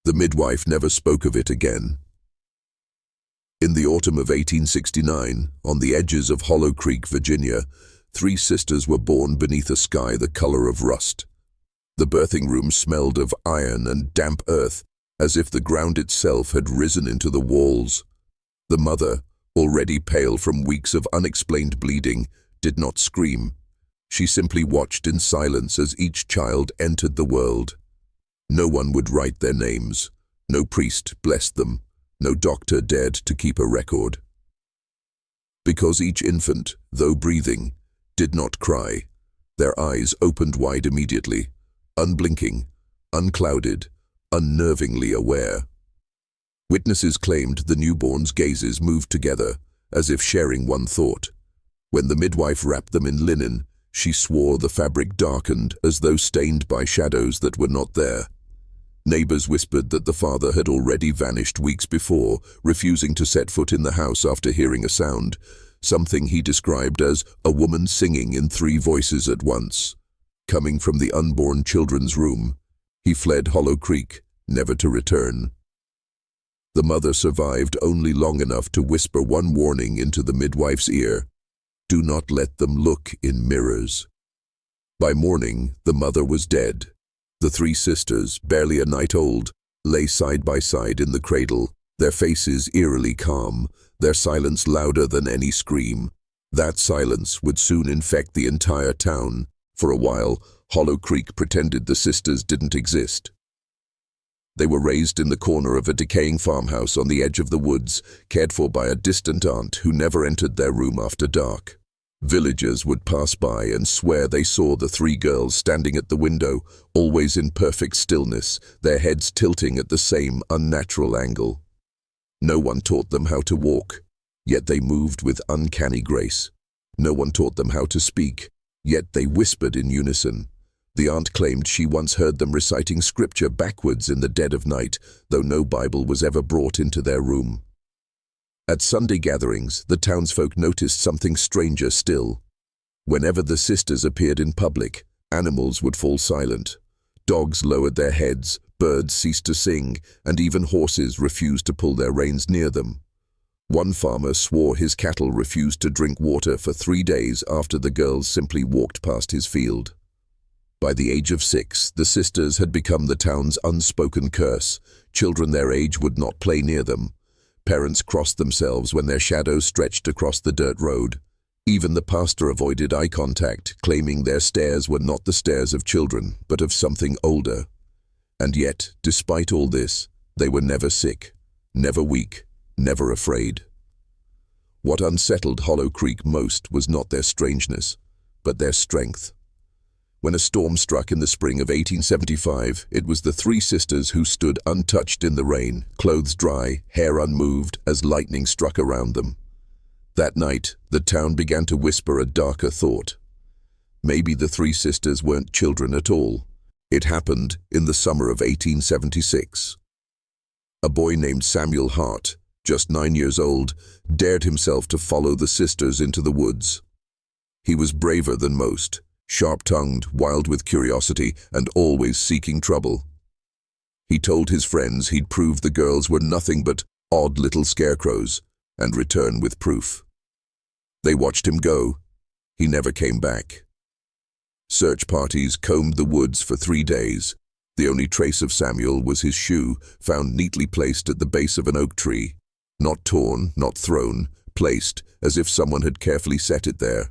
The midwife never spoke of it again. In the autumn of 1869, on the edges of Hollow Creek, Virginia, 3 sisters were born beneath a sky the color of rust. The birthing room smelled of iron and damp earth, as if the ground itself had risen into the walls. The mother, already pale from weeks of unexplained bleeding, did not scream. She simply watched in silence as each child entered the world. No one would write their names. No priest blessed them. No doctor dared to keep a record. Because each infant, though breathing, did not cry, their eyes opened wide immediately, unblinking, unclouded, unnervingly aware. Witnesses claimed the newborn's gazes moved together, as if sharing one thought. When the midwife wrapped them in linen, she swore the fabric darkened as though stained by shadows that were not there. Neighbors whispered that the father had already vanished weeks before, refusing to set foot in the house after hearing a sound, something he described as a woman singing in 3 voices at once. Coming from the unborn children's room, he fled Hollow Creek, never to return. The mother survived only long enough to whisper one warning into the midwife's ear: "Do not let them look in mirrors." By morning, the mother was dead. The 3 sisters, barely a night old, lay side by side in the cradle, their faces eerily calm, their silence louder than any scream. That silence would soon infect the entire town. For a while, Hollow Creek pretended the sisters didn't exist. They were raised in the corner of a decaying farmhouse on the edge of the woods, cared for by a distant aunt who never entered their room after dark. Villagers would pass by and swear they saw the 3 girls standing at the window, always in perfect stillness, their heads tilting at the same unnatural angle. No one taught them how to walk, yet they moved with uncanny grace. No one taught them how to speak, yet they whispered in unison. The aunt claimed she once heard them reciting scripture backwards in the dead of night, though no Bible was ever brought into their room. At Sunday gatherings, the townsfolk noticed something stranger still. Whenever the sisters appeared in public, animals would fall silent. Dogs lowered their heads, birds ceased to sing, and even horses refused to pull their reins near them. One farmer swore his cattle refused to drink water for 3 days after the girls simply walked past his field. By the age of 6, the sisters had become the town's unspoken curse. Children their age would not play near them. Parents crossed themselves when their shadows stretched across the dirt road. Even the pastor avoided eye contact, claiming their stares were not the stares of children, but of something older. And yet, despite all this, they were never sick, never weak, never afraid. What unsettled Hollow Creek most was not their strangeness, but their strength. When a storm struck in the spring of 1875, it was the 3 sisters who stood untouched in the rain, clothes dry, hair unmoved, as lightning struck around them. That night, the town began to whisper a darker thought. Maybe the 3 sisters weren't children at all. It happened in the summer of 1876. A boy named Samuel Hart, just 9 years old, dared himself to follow the sisters into the woods. He was braver than most, sharp-tongued, wild with curiosity, and always seeking trouble. He told his friends he'd prove the girls were nothing but odd little scarecrows, and return with proof. They watched him go. He never came back. Search parties combed the woods for 3 days. The only trace of Samuel was his shoe, found neatly placed at the base of an oak tree. Not torn, not thrown, placed as if someone had carefully set it there.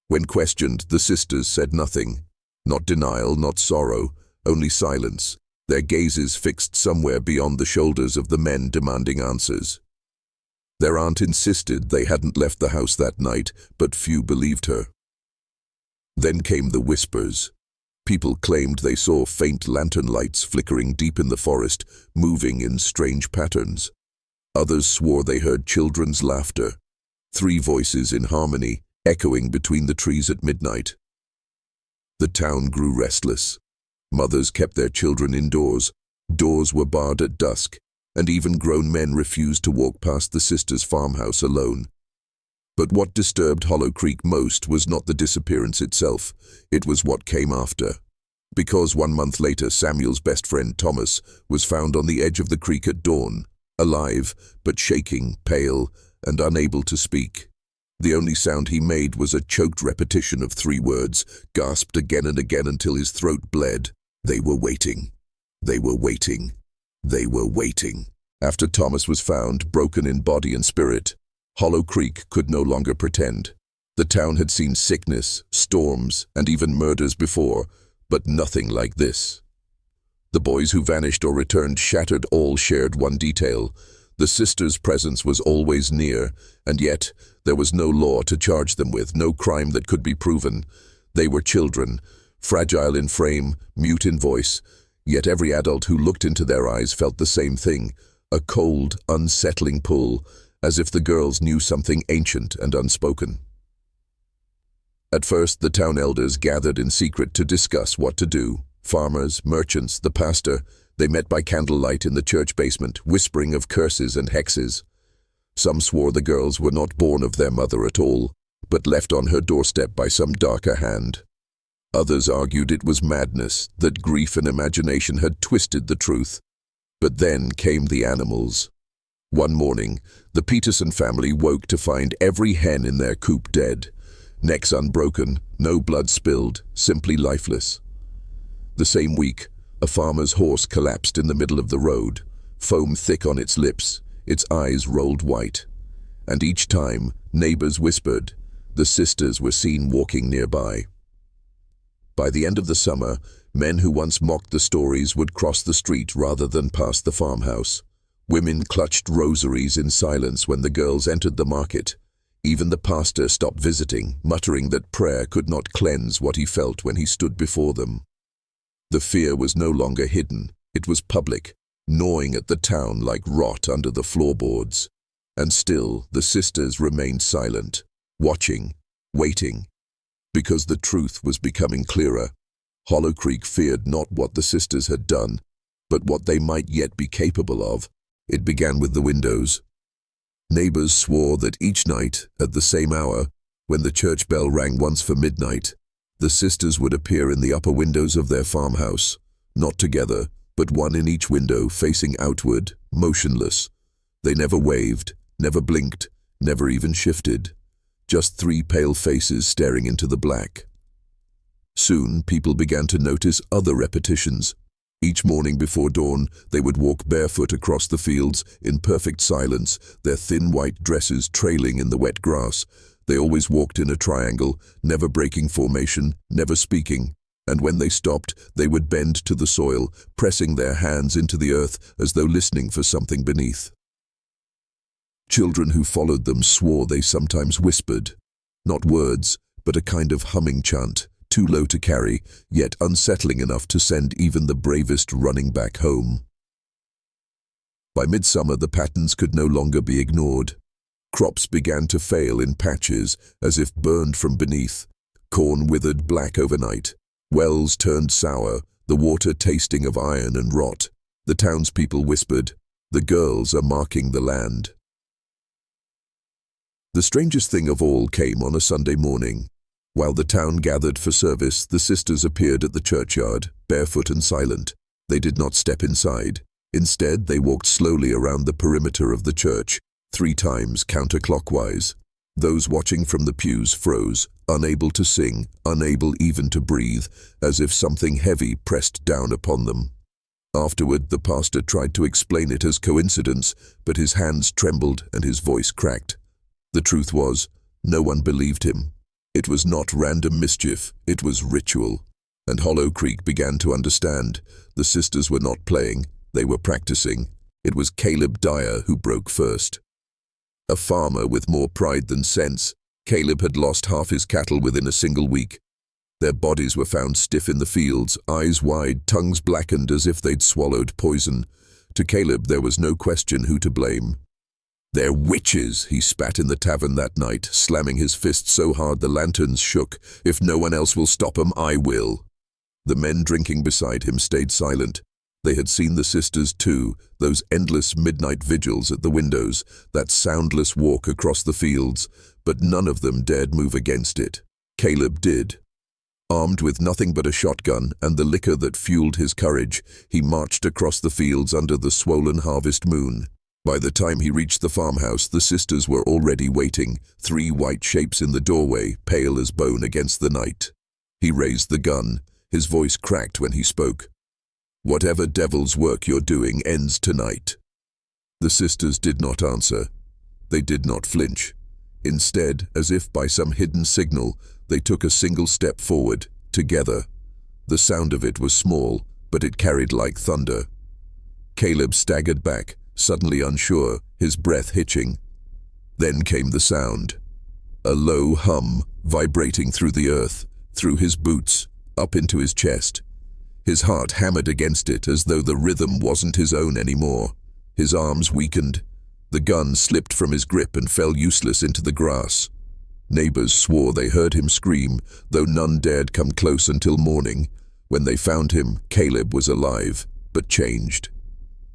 When questioned, the sisters said nothing. Not denial, not sorrow, only silence, their gazes fixed somewhere beyond the shoulders of the men demanding answers. Their aunt insisted they hadn't left the house that night, but few believed her. Then came the whispers. People claimed they saw faint lantern lights flickering deep in the forest, moving in strange patterns. Others swore they heard children's laughter, 3 voices in harmony, echoing between the trees at midnight. The town grew restless. Mothers kept their children indoors, doors were barred at dusk, and even grown men refused to walk past the sisters' farmhouse alone. But what disturbed Hollow Creek most was not the disappearance itself, it was what came after. Because 1 month later, Samuel's best friend Thomas was found on the edge of the creek at dawn, alive, but shaking, pale, and unable to speak. The only sound he made was a choked repetition of 3 words, gasped again and again until his throat bled. They were waiting. They were waiting. They were waiting. After Thomas was found, broken in body and spirit, Hollow Creek could no longer pretend. The town had seen sickness, storms, and even murders before, but nothing like this. The boys who vanished or returned shattered all shared one detail. The sisters' presence was always near, and yet there was no law to charge them with, no crime that could be proven. They were children, fragile in frame, mute in voice, yet every adult who looked into their eyes felt the same thing, a cold, unsettling pull, as if the girls knew something ancient and unspoken. At first, the town elders gathered in secret to discuss what to do. Farmers, merchants, the pastor, they met by candlelight in the church basement, whispering of curses and hexes. Some swore the girls were not born of their mother at all, but left on her doorstep by some darker hand. Others argued it was madness, that grief and imagination had twisted the truth. But then came the animals. One morning, the Peterson family woke to find every hen in their coop dead. Necks unbroken, no blood spilled, simply lifeless. The same week, a farmer's horse collapsed in the middle of the road, foam thick on its lips, its eyes rolled white. And each time, neighbors whispered, the sisters were seen walking nearby. By the end of the summer, men who once mocked the stories would cross the street rather than pass the farmhouse. Women clutched rosaries in silence when the girls entered the market. Even the pastor stopped visiting, muttering that prayer could not cleanse what he felt when he stood before them. The fear was no longer hidden, it was public, gnawing at the town like rot under the floorboards. And still, the sisters remained silent, watching, waiting. Because the truth was becoming clearer, Hollow Creek feared not what the sisters had done, but what they might yet be capable of. It began with the windows. Neighbors swore that each night, at the same hour, when the church bell rang once for midnight, the sisters would appear in the upper windows of their farmhouse, not together, but one in each window, facing outward, motionless. They never waved, never blinked, never even shifted. Just 3 pale faces staring into the black. Soon, people began to notice other repetitions. Each morning before dawn, they would walk barefoot across the fields in perfect silence, their thin white dresses trailing in the wet grass. They always walked in a triangle, never breaking formation, never speaking. And when they stopped, they would bend to the soil, pressing their hands into the earth as though listening for something beneath. Children who followed them swore they sometimes whispered, not words, but a kind of humming chant, too low to carry, yet unsettling enough to send even the bravest running back home. By midsummer, the patterns could no longer be ignored. Crops began to fail in patches, as if burned from beneath. Corn withered black overnight. Wells turned sour, the water tasting of iron and rot. The townspeople whispered, "The girls are marking the land." The strangest thing of all came on a Sunday morning. While the town gathered for service, the sisters appeared at the churchyard, barefoot and silent. They did not step inside. Instead, they walked slowly around the perimeter of the church, 3 times counterclockwise. Those watching from the pews froze, unable to sing, unable even to breathe, as if something heavy pressed down upon them. Afterward, the pastor tried to explain it as coincidence, but his hands trembled and his voice cracked. The truth was, no one believed him. It was not random mischief, it was ritual. And Hollow Creek began to understand. The sisters were not playing, they were practicing. It was Caleb Dyer who broke first. A farmer with more pride than sense, Caleb had lost half his cattle within a single week. Their bodies were found stiff in the fields, eyes wide, tongues blackened as if they'd swallowed poison. To Caleb there was no question who to blame. "They're witches," he spat in the tavern that night, slamming his fist so hard the lanterns shook. "If no one else will stop 'em, I will." The men drinking beside him stayed silent. They had seen the sisters too, those endless midnight vigils at the windows, that soundless walk across the fields, but none of them dared move against it. Caleb did. Armed with nothing but a shotgun and the liquor that fueled his courage, he marched across the fields under the swollen harvest moon. By the time he reached the farmhouse, the sisters were already waiting, 3 white shapes in the doorway, pale as bone against the night. He raised the gun. His voice cracked when he spoke. "Whatever devil's work you're doing ends tonight." The sisters did not answer. They did not flinch. Instead, as if by some hidden signal, they took a single step forward, together. The sound of it was small, but it carried like thunder. Caleb staggered back, suddenly unsure, his breath hitching. Then came the sound. A low hum, vibrating through the earth, through his boots, up into his chest. His heart hammered against it as though the rhythm wasn't his own anymore. His arms weakened. The gun slipped from his grip and fell useless into the grass. Neighbors swore they heard him scream, though none dared come close until morning. When they found him, Caleb was alive, but changed.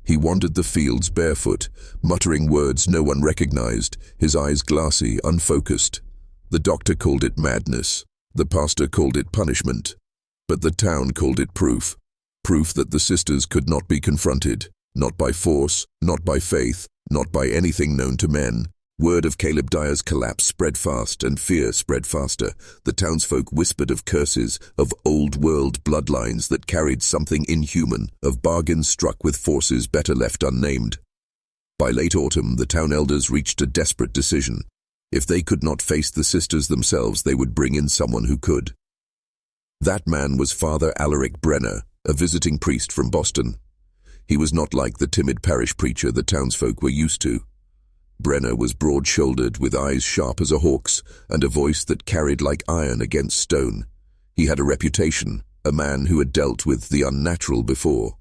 He wandered the fields barefoot, muttering words no one recognized, his eyes glassy, unfocused. The doctor called it madness. The pastor called it punishment. But the town called it proof. Proof that the sisters could not be confronted. Not by force, not by faith, not by anything known to men. Word of Caleb Dyer's collapse spread fast, and fear spread faster. The townsfolk whispered of curses, of old-world bloodlines that carried something inhuman, of bargains struck with forces better left unnamed. By late autumn, the town elders reached a desperate decision. If they could not face the sisters themselves, they would bring in someone who could. That man was Father Alaric Brenner, a visiting priest from Boston. He was not like the timid parish preacher the townsfolk were used to. Brenner was broad-shouldered, with eyes sharp as a hawk's, and a voice that carried like iron against stone. He had a reputation, a man who had dealt with the unnatural before.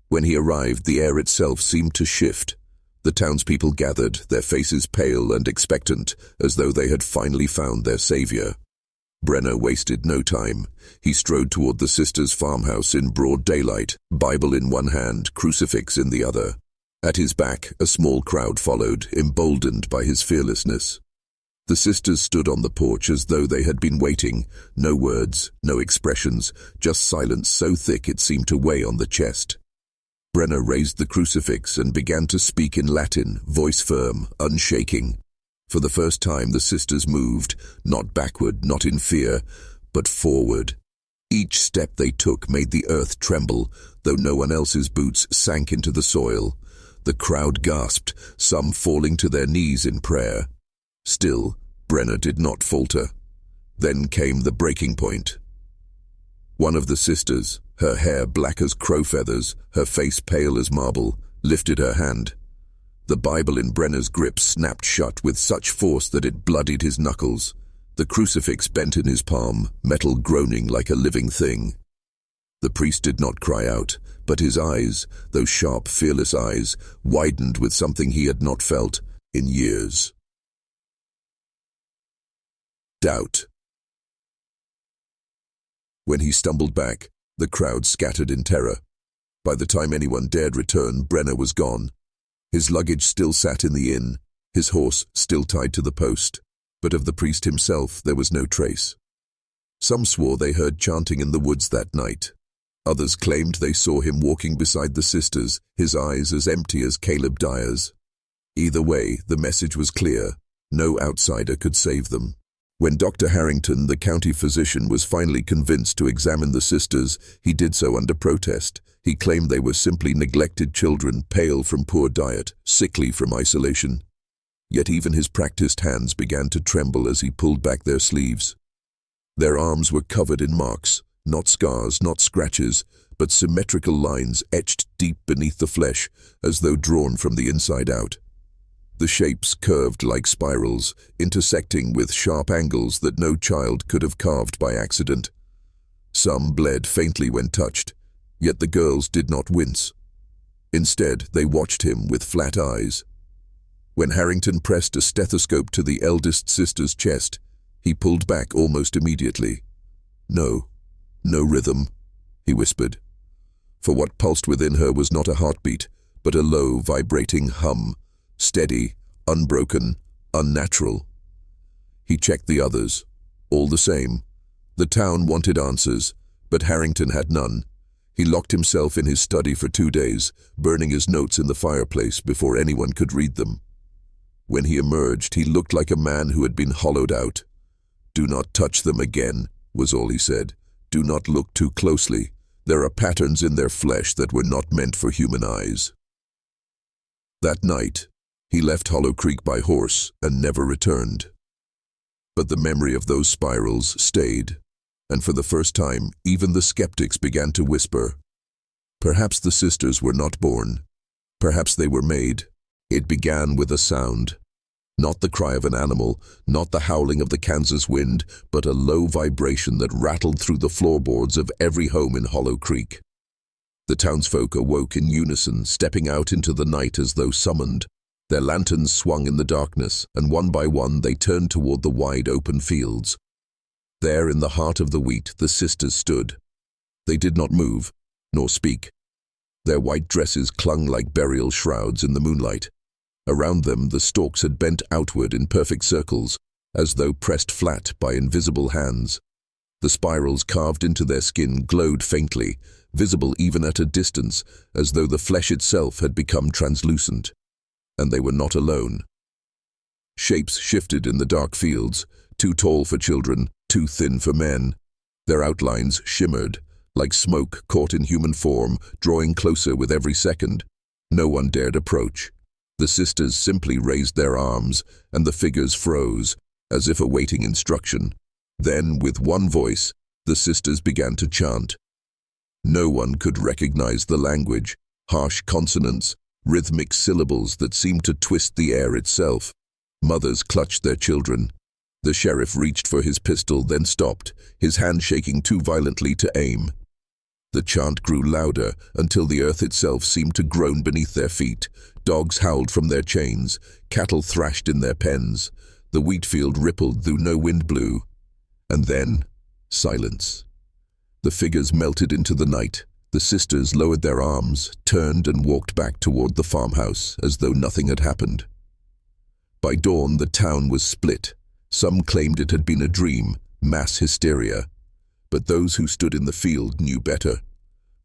When he arrived, the air itself seemed to shift. The townspeople gathered, their faces pale and expectant, as though they had finally found their savior. Brenner wasted no time. He strode toward the sisters' farmhouse in broad daylight, Bible in one hand, crucifix in the other. At his back, a small crowd followed, emboldened by his fearlessness. The sisters stood on the porch as though they had been waiting. No words, no expressions, just silence so thick it seemed to weigh on the chest. Brenner raised the crucifix and began to speak in Latin, voice firm, unshaking. For the first time the sisters moved, not backward, not in fear, but forward. Each step they took made the earth tremble, though no one else's boots sank into the soil. The crowd gasped, some falling to their knees in prayer. Still, Brenner did not falter. Then came the breaking point. One of the sisters, her hair black as crow feathers, her face pale as marble, lifted her hand. The Bible in Brenner's grip snapped shut with such force that it bloodied his knuckles. The crucifix bent in his palm, metal groaning like a living thing. The priest did not cry out, but his eyes, those sharp, fearless eyes, widened with something he had not felt in years. Doubt. When he stumbled back, the crowd scattered in terror. By the time anyone dared return, Brenner was gone. His luggage still sat in the inn, his horse still tied to the post, but of the priest himself there was no trace. Some swore they heard chanting in the woods that night. Others claimed they saw him walking beside the sisters, his eyes as empty as Caleb Dyer's. Either way, the message was clear. No outsider could save them. When Dr. Harrington, the county physician, was finally convinced to examine the sisters, he did so under protest. He claimed they were simply neglected children, pale from poor diet, sickly from isolation. Yet even his practiced hands began to tremble as he pulled back their sleeves. Their arms were covered in marks. Not scars, not scratches, but symmetrical lines etched deep beneath the flesh, as though drawn from the inside out. The shapes curved like spirals, intersecting with sharp angles that no child could have carved by accident. Some bled faintly when touched, yet the girls did not wince. Instead, they watched him with flat eyes. When Harrington pressed a stethoscope to the eldest sister's chest, he pulled back almost immediately. No rhythm, he whispered. For what pulsed within her was not a heartbeat, but a low, vibrating hum, steady, unbroken, unnatural. He checked the others. All the same, The town wanted answers, but Harrington had none. He locked himself in his study for 2 days, burning his notes in the fireplace before anyone could read them. When he emerged, he looked like a man who had been hollowed out. "Do not touch them again," was all he said. "Do not look too closely. There are patterns in their flesh that were not meant for human eyes." That night, he left Hollow Creek by horse and never returned. But the memory of those spirals stayed, and for the first time, even the skeptics began to whisper. Perhaps the sisters were not born. Perhaps they were made. It began with a sound. Not the cry of an animal, not the howling of the Kansas wind, but a low vibration that rattled through the floorboards of every home in Hollow Creek. The townsfolk awoke in unison, stepping out into the night as though summoned. Their lanterns swung in the darkness, and one by one they turned toward the wide open fields. There in the heart of the wheat, the sisters stood. They did not move, nor speak. Their white dresses clung like burial shrouds in the moonlight. Around them, the stalks had bent outward in perfect circles, as though pressed flat by invisible hands. The spirals carved into their skin glowed faintly, visible even at a distance, as though the flesh itself had become translucent. And they were not alone. Shapes shifted in the dark fields, too tall for children, too thin for men. Their outlines shimmered, like smoke caught in human form, drawing closer with every second. No one dared approach. The sisters simply raised their arms, and the figures froze, as if awaiting instruction. Then, with one voice, the sisters began to chant. No one could recognize the language, harsh consonants, rhythmic syllables that seemed to twist the air itself. Mothers clutched their children. The sheriff reached for his pistol, then stopped, his hand shaking too violently to aim. The chant grew louder until the earth itself seemed to groan beneath their feet. Dogs howled from their chains, cattle thrashed in their pens. The wheat field rippled though no wind blew. And then, silence. The figures melted into the night. The sisters lowered their arms, turned and walked back toward the farmhouse as though nothing had happened. By dawn, the town was split. Some claimed it had been a dream, mass hysteria. But those who stood in the field knew better.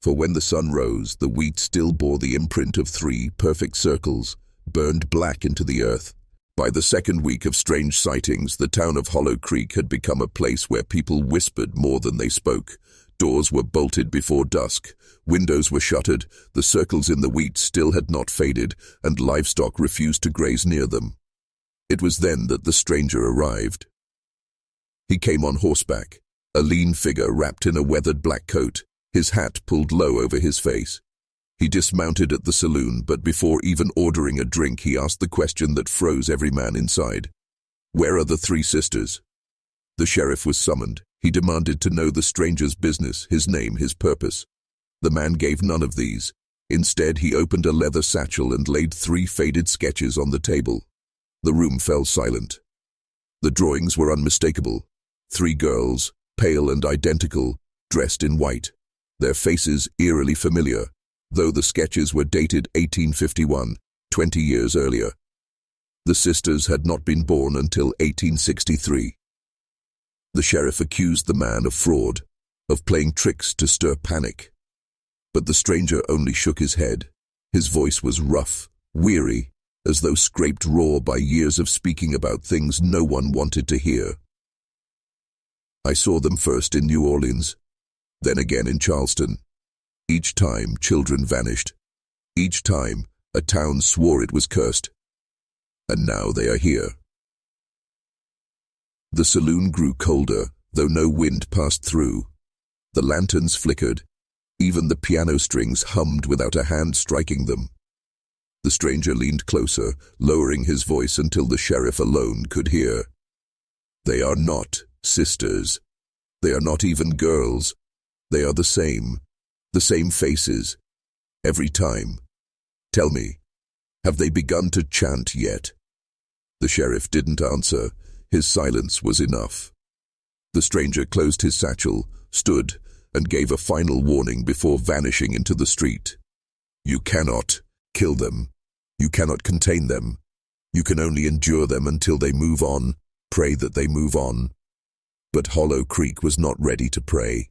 For when the sun rose, the wheat still bore the imprint of 3 perfect circles, burned black into the earth. By the second week of strange sightings, the town of Hollow Creek had become a place where people whispered more than they spoke. Doors were bolted before dusk, windows were shuttered, the circles in the wheat still had not faded, and livestock refused to graze near them. It was then that the stranger arrived. He came on horseback, a lean figure wrapped in a weathered black coat, his hat pulled low over his face. He dismounted at the saloon, but before even ordering a drink, he asked the question that froze every man inside. "Where are the 3 sisters?" The sheriff was summoned. He demanded to know the stranger's business, his name, his purpose. The man gave none of these. Instead, he opened a leather satchel and laid 3 faded sketches on the table. The room fell silent. The drawings were unmistakable. 3 girls, pale and identical, dressed in white. Their faces eerily familiar, though the sketches were dated 1851, 20 years earlier. The sisters had not been born until 1863. The sheriff accused the man of fraud, of playing tricks to stir panic. But the stranger only shook his head. His voice was rough, weary, as though scraped raw by years of speaking about things no one wanted to hear. "I saw them first in New Orleans, then again in Charleston. Each time, children vanished. Each time, a town swore it was cursed. And now they are here." The saloon grew colder, though no wind passed through. The lanterns flickered. Even the piano strings hummed without a hand striking them. The stranger leaned closer, lowering his voice until the sheriff alone could hear. "They are not sisters. They are not even girls. They are the same faces, every time. Tell me, have they begun to chant yet?" The sheriff didn't answer. His silence was enough. The stranger closed his satchel, stood, and gave a final warning before vanishing into the street. "You cannot kill them. You cannot contain them. You can only endure them until they move on. Pray that they move on." But Hollow Creek was not ready to pray.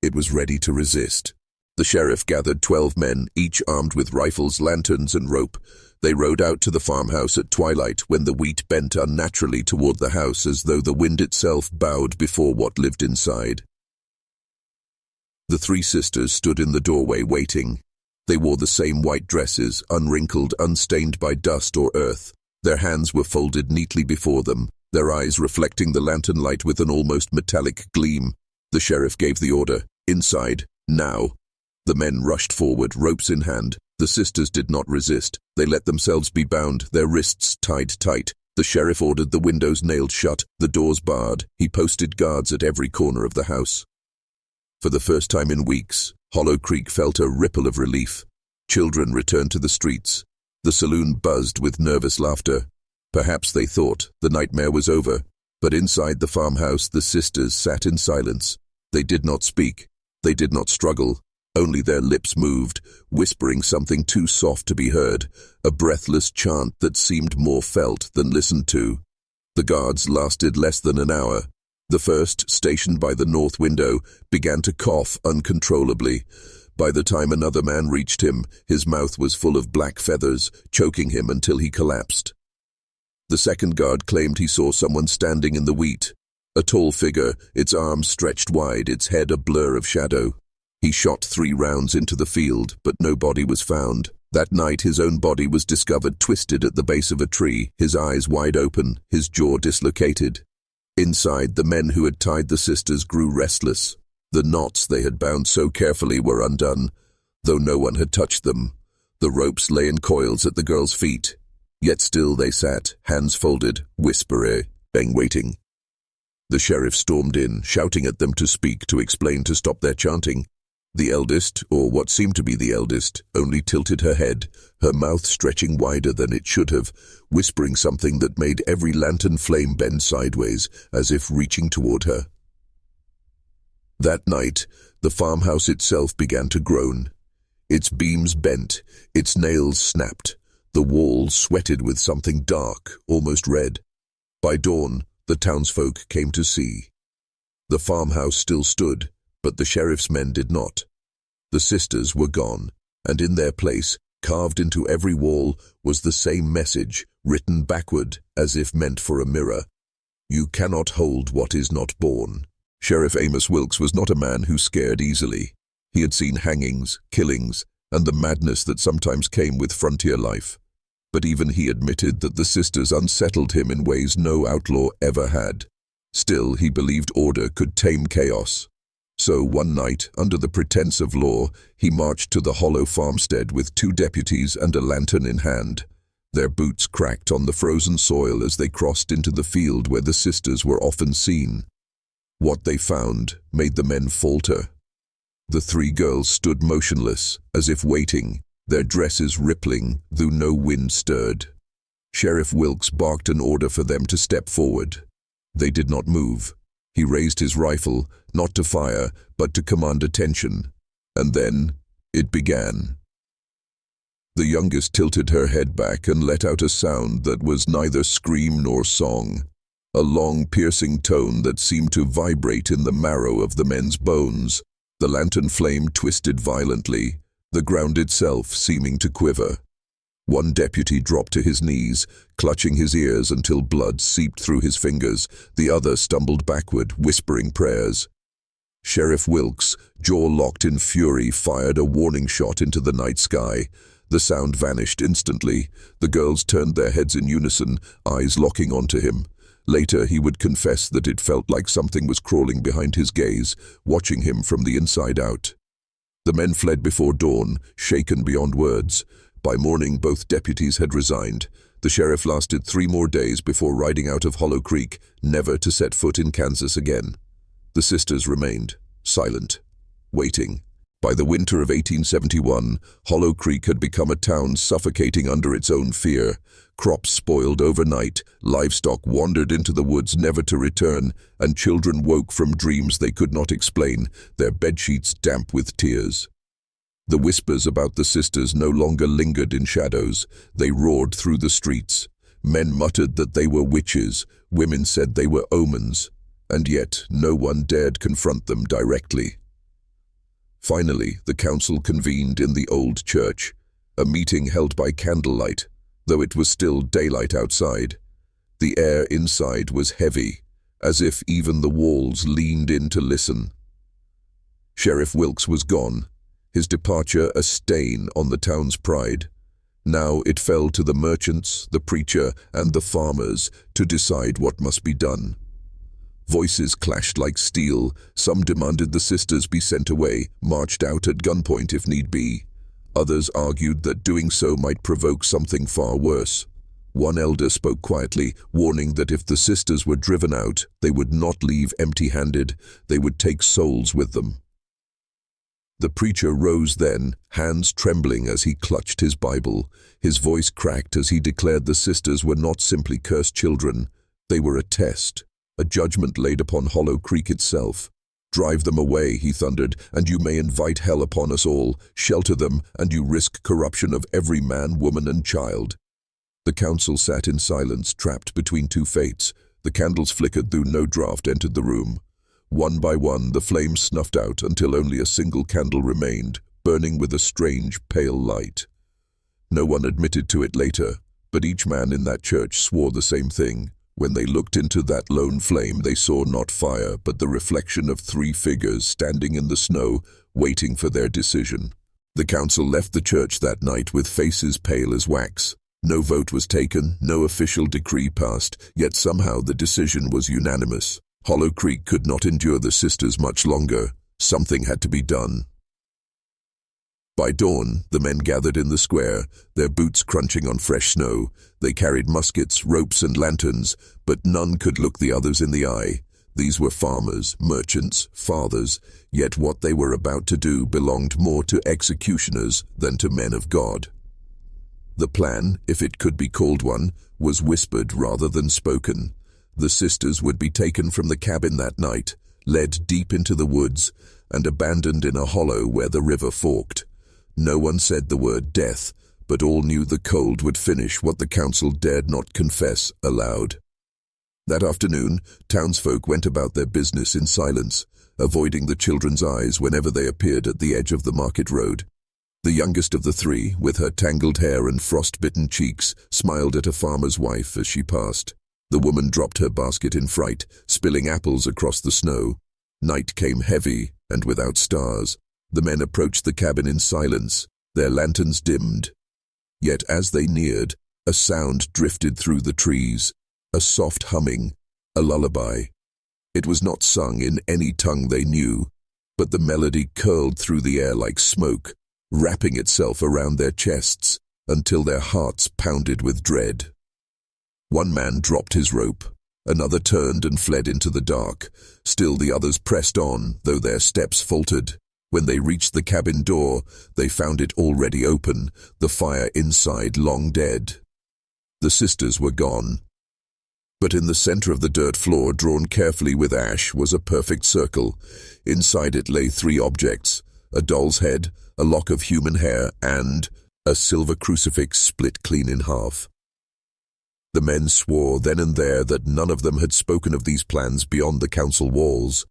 It was ready to resist. The sheriff gathered 12 men, each armed with rifles, lanterns, and rope. They rode out to the farmhouse at twilight when the wheat bent unnaturally toward the house as though the wind itself bowed before what lived inside. The three sisters stood in the doorway waiting. They wore the same white dresses, unwrinkled, unstained by dust or earth. Their hands were folded neatly before them, their eyes reflecting the lantern light with an almost metallic gleam. The sheriff gave the order, "Inside, now." The men rushed forward, ropes in hand. The sisters did not resist. They let themselves be bound, their wrists tied tight. The sheriff ordered the windows nailed shut, the doors barred. He posted guards at every corner of the house. For the first time in weeks, Hollow Creek felt a ripple of relief. Children returned to the streets. The saloon buzzed with nervous laughter. Perhaps they thought the nightmare was over, but inside the farmhouse the sisters sat in silence. They did not speak. They did not struggle. Only their lips moved, whispering something too soft to be heard, a breathless chant that seemed more felt than listened to. The guards lasted less than an hour. The first, stationed by the north window, began to cough uncontrollably. By the time another man reached him, his mouth was full of black feathers, choking him until he collapsed. The second guard claimed he saw someone standing in the wheat, a tall figure, its arms stretched wide, its head a blur of shadow. He shot 3 rounds into the field, but no body was found. That night his own body was discovered twisted at the base of a tree, his eyes wide open, his jaw dislocated. Inside, the men who had tied the sisters grew restless. The knots they had bound so carefully were undone, though no one had touched them. The ropes lay in coils at the girls' feet. Yet still they sat, hands folded, whispering, waiting. The sheriff stormed in, shouting at them to speak, to explain, to stop their chanting. The eldest, or what seemed to be the eldest, only tilted her head, her mouth stretching wider than it should have, whispering something that made every lantern flame bend sideways, as if reaching toward her. That night, the farmhouse itself began to groan. Its beams bent, its nails snapped, the walls sweated with something dark, almost red. By dawn, the townsfolk came to see. The farmhouse still stood, but the sheriff's men did not. The sisters were gone, and in their place, carved into every wall, was the same message, written backward, as if meant for a mirror. You cannot hold what is not born. Sheriff Amos Wilkes was not a man who scared easily. He had seen hangings, killings, and the madness that sometimes came with frontier life. But even he admitted that the sisters unsettled him in ways no outlaw ever had. Still, he believed order could tame chaos. So one night, under the pretense of law, he marched to the hollow farmstead with 2 deputies and a lantern in hand. Their boots cracked on the frozen soil as they crossed into the field where the sisters were often seen. What they found made the men falter. The 3 girls stood motionless, as if waiting, their dresses rippling, though no wind stirred. Sheriff Wilkes barked an order for them to step forward. They did not move. He raised his rifle, not to fire, but to command attention. And then, it began. The youngest tilted her head back and let out a sound that was neither scream nor song, a long, piercing tone that seemed to vibrate in the marrow of the men's bones. The lantern flame twisted violently, the ground itself seeming to quiver. One deputy dropped to his knees, clutching his ears until blood seeped through his fingers. The other stumbled backward, whispering prayers. Sheriff Wilkes, jaw locked in fury, fired a warning shot into the night sky. The sound vanished instantly. The girls turned their heads in unison, eyes locking onto him. Later he would confess that it felt like something was crawling behind his gaze, watching him from the inside out. The men fled before dawn, shaken beyond words. By morning, both deputies had resigned. The sheriff lasted 3 more days before riding out of Hollow Creek, never to set foot in Kansas again. The sisters remained, silent, waiting. By the winter of 1871, Hollow Creek had become a town suffocating under its own fear. Crops spoiled overnight, livestock wandered into the woods never to return, and children woke from dreams they could not explain, their bedsheets damp with tears. The whispers about the sisters no longer lingered in shadows. They roared through the streets. Men muttered that they were witches. Women said they were omens. and yet no one dared confront them directly. Finally, the council convened in the old church, a meeting held by candlelight, though it was still daylight outside. The air inside was heavy, as if even the walls leaned in to listen. Sheriff Wilkes was gone, his departure a stain on the town's pride. Now it fell to the merchants, the preacher, and the farmers to decide what must be done. Voices clashed like steel. Some demanded the sisters be sent away, marched out at gunpoint if need be. Others argued that doing so might provoke something far worse. One elder spoke quietly, warning that if the sisters were driven out, they would not leave empty-handed, they would take souls with them. The preacher rose then, hands trembling as he clutched his Bible. His voice cracked as he declared the sisters were not simply cursed children. They were a test, a judgment laid upon Hollow Creek itself. Drive them away, he thundered, and you may invite hell upon us all. Shelter them, and you risk corruption of every man, woman, and child. The council sat in silence, trapped between two fates. The candles flickered, though no draught entered the room. One by one, the flames snuffed out until only a single candle remained, burning with a strange, pale light. No one admitted to it later, but each man in that church swore the same thing. When they looked into that lone flame, they saw not fire, but the reflection of three figures standing in the snow, waiting for their decision. The council left the church that night with faces pale as wax. No vote was taken, no official decree passed, yet somehow the decision was unanimous. Hollow Creek could not endure the sisters much longer. Something had to be done. By dawn, the men gathered in the square, their boots crunching on fresh snow. They carried muskets, ropes, and lanterns, but none could look the others in the eye. These were farmers, merchants, fathers, yet what they were about to do belonged more to executioners than to men of God. The plan, if it could be called one, was whispered rather than spoken. The sisters would be taken from the cabin that night, led deep into the woods, and abandoned in a hollow where the river forked. No one said the word death, but all knew the cold would finish what the council dared not confess aloud. That afternoon, townsfolk went about their business in silence, avoiding the children's eyes whenever they appeared at the edge of the market road. The youngest of the three, with her tangled hair and frost-bitten cheeks, smiled at a farmer's wife as she passed. The woman dropped her basket in fright, spilling apples across the snow. Night came heavy and without stars. The men approached the cabin in silence, their lanterns dimmed. Yet as they neared, a sound drifted through the trees, a soft humming, a lullaby. It was not sung in any tongue they knew, but the melody curled through the air like smoke, wrapping itself around their chests until their hearts pounded with dread. One man dropped his rope, another turned and fled into the dark. Still the others pressed on, though their steps faltered. When they reached the cabin door, they found it already open, the fire inside long dead. The sisters were gone. But in the center of the dirt floor, drawn carefully with ash, was a perfect circle. Inside it lay three objects: a doll's head, a lock of human hair, and a silver crucifix split clean in half. The men swore then and there that none of them had spoken of these plans beyond the council walls.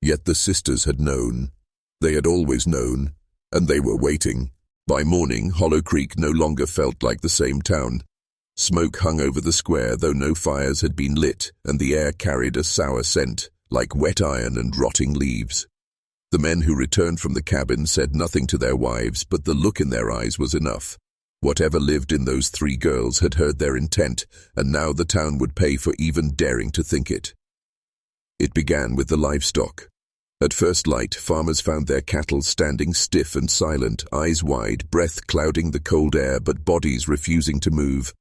Yet the sisters had known. They had always known, and they were waiting. By morning, Hollow Creek no longer felt like the same town. Smoke hung over the square, though no fires had been lit, and the air carried a sour scent, like wet iron and rotting leaves. The men who returned from the cabin said nothing to their wives, but the look in their eyes was enough. Whatever lived in those three girls had heard their intent, and now the town would pay for even daring to think it. It began with the livestock. At first light, farmers found their cattle standing stiff and silent, eyes wide, breath clouding the cold air, but bodies refusing to move.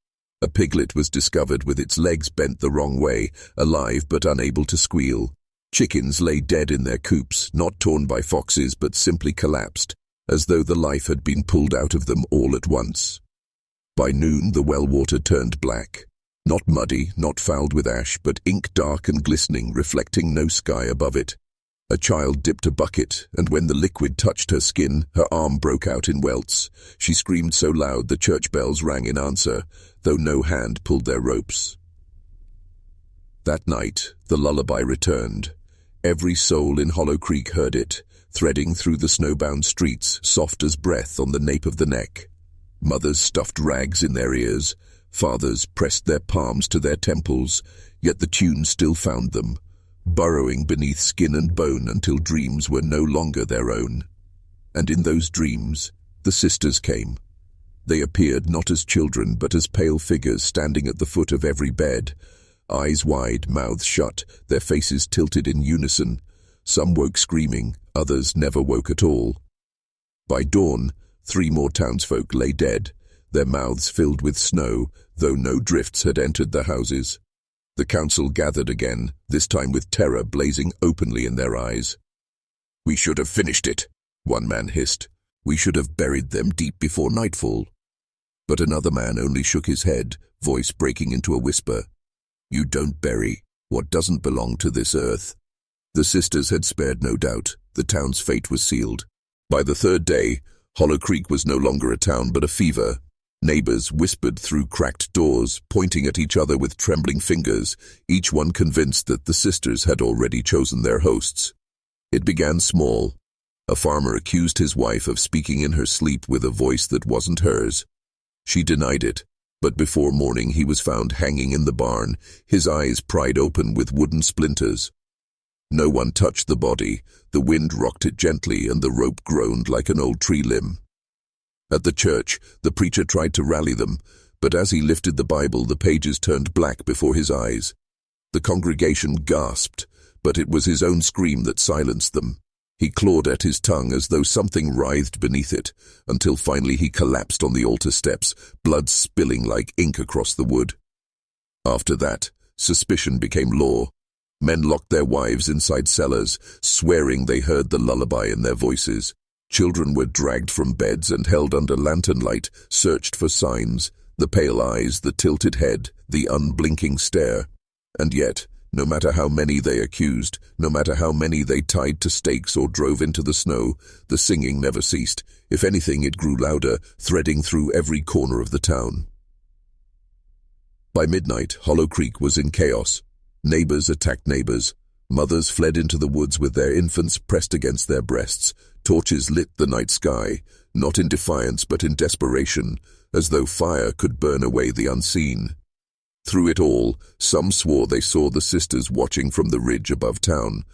A piglet was discovered with its legs bent the wrong way, alive but unable to squeal. Chickens lay dead in their coops, not torn by foxes but simply collapsed, as though the life had been pulled out of them all at once. By noon, the well water turned black. Not muddy, not fouled with ash, but ink dark and glistening, reflecting no sky above it. A child dipped a bucket, and when the liquid touched her skin, her arm broke out in welts. She screamed so loud the church bells rang in answer, though no hand pulled their ropes. That night, the lullaby returned. Every soul in Hollow Creek heard it, threading through the snowbound streets, soft as breath on the nape of the neck. Mothers stuffed rags in their ears, fathers pressed their palms to their temples, yet the tune still found them, burrowing beneath skin and bone until dreams were no longer their own. And in those dreams, the sisters came. They appeared not as children, but as pale figures standing at the foot of every bed, eyes wide, mouths shut, their faces tilted in unison. Some woke screaming, others never woke at all. By dawn, 3 more townsfolk lay dead, their mouths filled with snow, though no drifts had entered the houses. The council gathered again, this time with terror blazing openly in their eyes. "We should have finished it," one man hissed. "We should have buried them deep before nightfall." But another man only shook his head, voice breaking into a whisper. "You don't bury what doesn't belong to this earth." The sisters had spared no doubt. The town's fate was sealed. By the 3rd day, Hollow Creek was no longer a town but a fever. Neighbors whispered through cracked doors, pointing at each other with trembling fingers, each one convinced that the sisters had already chosen their hosts. It began small. A farmer accused his wife of speaking in her sleep with a voice that wasn't hers. She denied it, but before morning he was found hanging in the barn, his eyes pried open with wooden splinters. No one touched the body, the wind rocked it gently and the rope groaned like an old tree limb. At the church, the preacher tried to rally them, but as he lifted the Bible, the pages turned black before his eyes. The congregation gasped, but it was his own scream that silenced them. He clawed at his tongue as though something writhed beneath it, until finally he collapsed on the altar steps, blood spilling like ink across the wood. After that, suspicion became law. Men locked their wives inside cellars, swearing they heard the lullaby in their voices. Children were dragged from beds and held under lantern light, searched for signs, the pale eyes, the tilted head, the unblinking stare. And yet, no matter how many they accused, no matter how many they tied to stakes or drove into the snow, the singing never ceased. If anything, it grew louder, threading through every corner of the town. By midnight, Hollow Creek was in chaos. Neighbors attacked neighbors. Mothers fled into the woods with their infants pressed against their breasts. Torches lit the night sky, not in defiance but in desperation, as though fire could burn away the unseen. Through it all, some swore they saw the sisters watching from the ridge above town,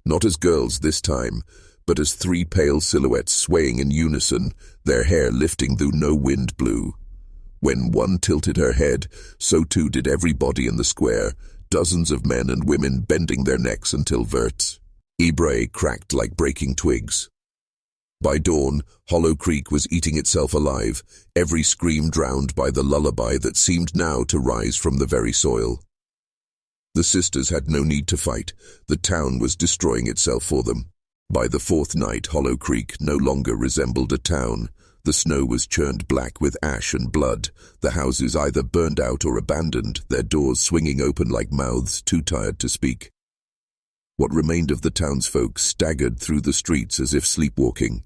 not as girls this time, but as 3 pale silhouettes swaying in unison, their hair lifting though no wind blew. When one tilted her head, so too did every body in the square, dozens of men and women bending their necks until vertebrae cracked like breaking twigs. By dawn, Hollow Creek was eating itself alive, every scream drowned by the lullaby that seemed now to rise from the very soil. The sisters had no need to fight. The town was destroying itself for them. By the 4th night, Hollow Creek no longer resembled a town. The snow was churned black with ash and blood, the houses either burned out or abandoned, their doors swinging open like mouths too tired to speak. What remained of the townsfolk staggered through the streets as if sleepwalking.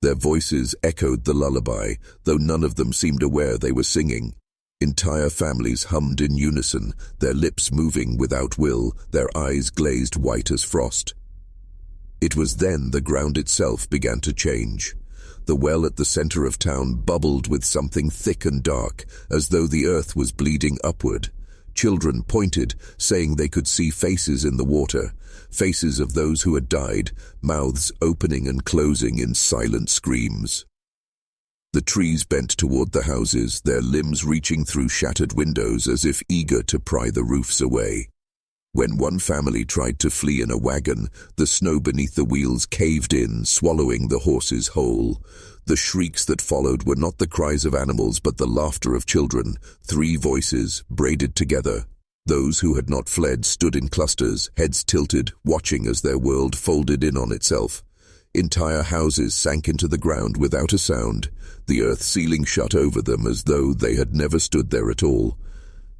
Their voices echoed the lullaby, though none of them seemed aware they were singing. Entire families hummed in unison, their lips moving without will, their eyes glazed white as frost. It was then the ground itself began to change. The well at the center of town bubbled with something thick and dark, as though the earth was bleeding upward. Children pointed, saying they could see faces in the water, faces of those who had died, mouths opening and closing in silent screams. The trees bent toward the houses, their limbs reaching through shattered windows as if eager to pry the roofs away. When one family tried to flee in a wagon, the snow beneath the wheels caved in, swallowing the horses whole. The shrieks that followed were not the cries of animals but the laughter of children, 3 voices, braided together. Those who had not fled stood in clusters, heads tilted, watching as their world folded in on itself. Entire houses sank into the ground without a sound, the earth ceiling shut over them as though they had never stood there at all.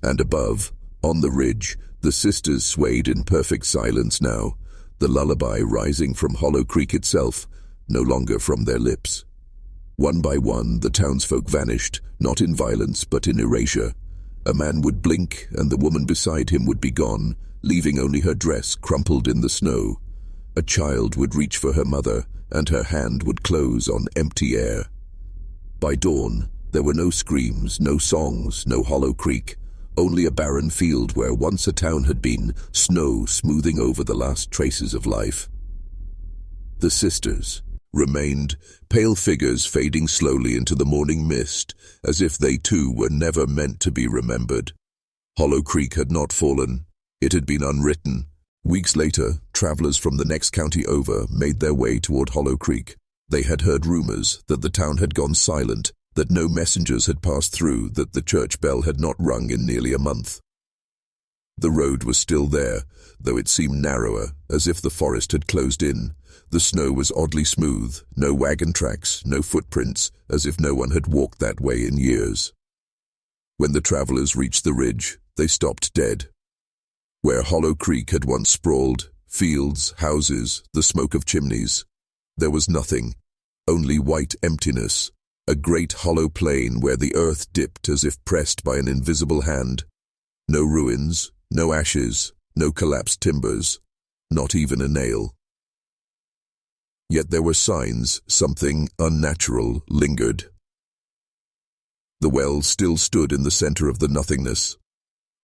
And above, on the ridge, the sisters swayed in perfect silence now, the lullaby rising from Hollow Creek itself, no longer from their lips. One by one, the townsfolk vanished, not in violence but in erasure. A man would blink, and the woman beside him would be gone, leaving only her dress crumpled in the snow. A child would reach for her mother, and her hand would close on empty air. By dawn, there were no screams, no songs, no Hollow Creek, only a barren field where once a town had been, snow smoothing over the last traces of life. The sisters remained, pale figures fading slowly into the morning mist, as if they too were never meant to be remembered. Hollow Creek had not fallen. It had been unwritten. Weeks later, travelers from the next county over made their way toward Hollow Creek. They had heard rumors that the town had gone silent, that no messengers had passed through, that the church bell had not rung in nearly a month. The road was still there, though it seemed narrower, as if the forest had closed in. The snow was oddly smooth, no wagon tracks, no footprints, as if no one had walked that way in years. When the travelers reached the ridge, they stopped dead. Where Hollow Creek had once sprawled, fields, houses, the smoke of chimneys, there was nothing, only white emptiness, a great hollow plain where the earth dipped as if pressed by an invisible hand. No ruins, no ashes, no collapsed timbers, not even a nail. Yet there were signs something unnatural lingered. The well still stood in the center of the nothingness.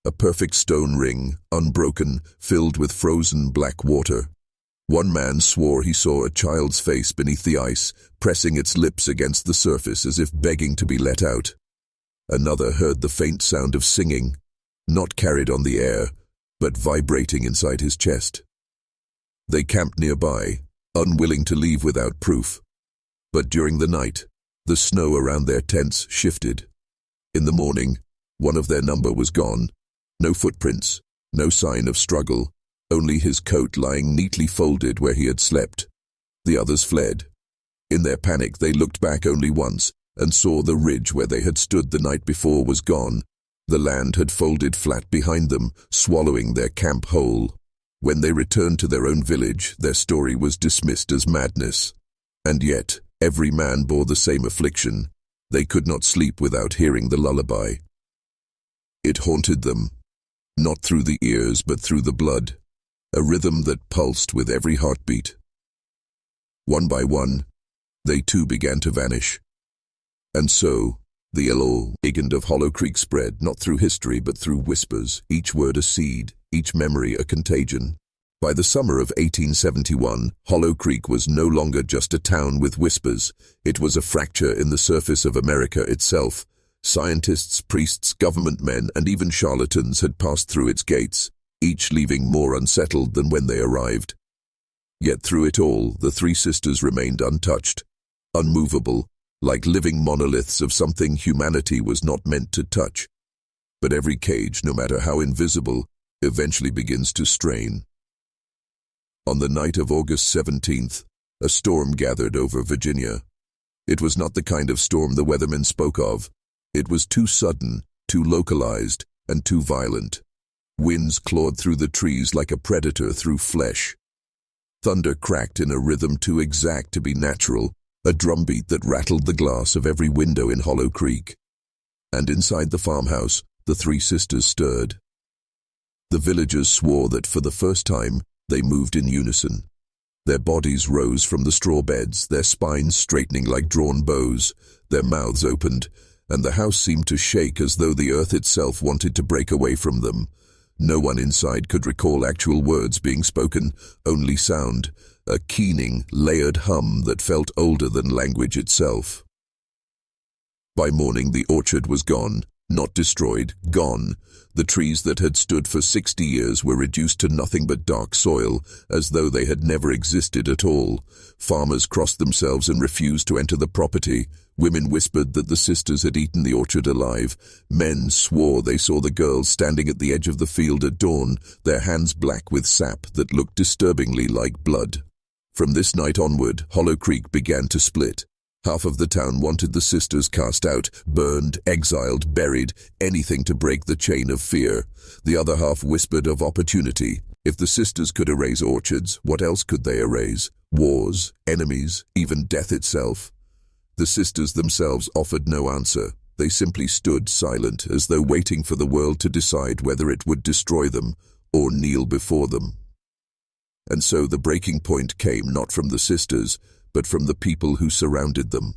A perfect stone ring, unbroken, filled with frozen black water. One man swore he saw a child's face beneath the ice, pressing its lips against the surface as if begging to be let out. Another heard the faint sound of singing, not carried on the air, but vibrating inside his chest. They camped nearby, unwilling to leave without proof. But during the night, the snow around their tents shifted. In the morning, one of their number was gone. No footprints, no sign of struggle, only his coat lying neatly folded where he had slept. The others fled. In their panic, they looked back only once and saw the ridge where they had stood the night before was gone. The land had folded flat behind them, swallowing their camp whole. When they returned to their own village, their story was dismissed as madness. And yet, every man bore the same affliction. They could not sleep without hearing the lullaby. It haunted them, not through the ears but through the blood, a rhythm that pulsed with every heartbeat. One by one, they too began to vanish. And so, the legend of Hollow Creek spread, not through history but through whispers, each word a seed, each memory a contagion. By the summer of 1871, Hollow Creek was no longer just a town with whispers. It was a fracture in the surface of America itself. Scientists, priests, government men, and even charlatans had passed through its gates, each leaving more unsettled than when they arrived. Yet through it all, the three sisters remained untouched, unmovable, like living monoliths of something humanity was not meant to touch. But every cage, no matter how invisible, eventually begins to strain. On the night of August 17th, a storm gathered over Virginia. It was not the kind of storm the weathermen spoke of. It was too sudden, too localized, and too violent. Winds clawed through the trees like a predator through flesh. Thunder cracked in a rhythm too exact to be natural, a drumbeat that rattled the glass of every window in Hollow Creek. And inside the farmhouse, the three sisters stirred. The villagers swore that for the first time, they moved in unison. Their bodies rose from the straw beds, their spines straightening like drawn bows, their mouths opened, and the house seemed to shake as though the earth itself wanted to break away from them. No one inside could recall actual words being spoken, only sound, a keening, layered hum that felt older than language itself. By morning the orchard was gone, not destroyed, gone. The trees that had stood for 60 years were reduced to nothing but dark soil, as though they had never existed at all. Farmers crossed themselves and refused to enter the property. Women whispered that the sisters had eaten the orchard alive. Men swore they saw the girls standing at the edge of the field at dawn, their hands black with sap that looked disturbingly like blood. From this night onward, Hollow Creek began to split. Half of the town wanted the sisters cast out, burned, exiled, buried, anything to break the chain of fear. The other half whispered of opportunity. If the sisters could erase orchards, what else could they erase? Wars, enemies, even death itself. The sisters themselves offered no answer. They simply stood silent, as though waiting for the world to decide whether it would destroy them or kneel before them. And so the breaking point came not from the sisters, but from the people who surrounded them.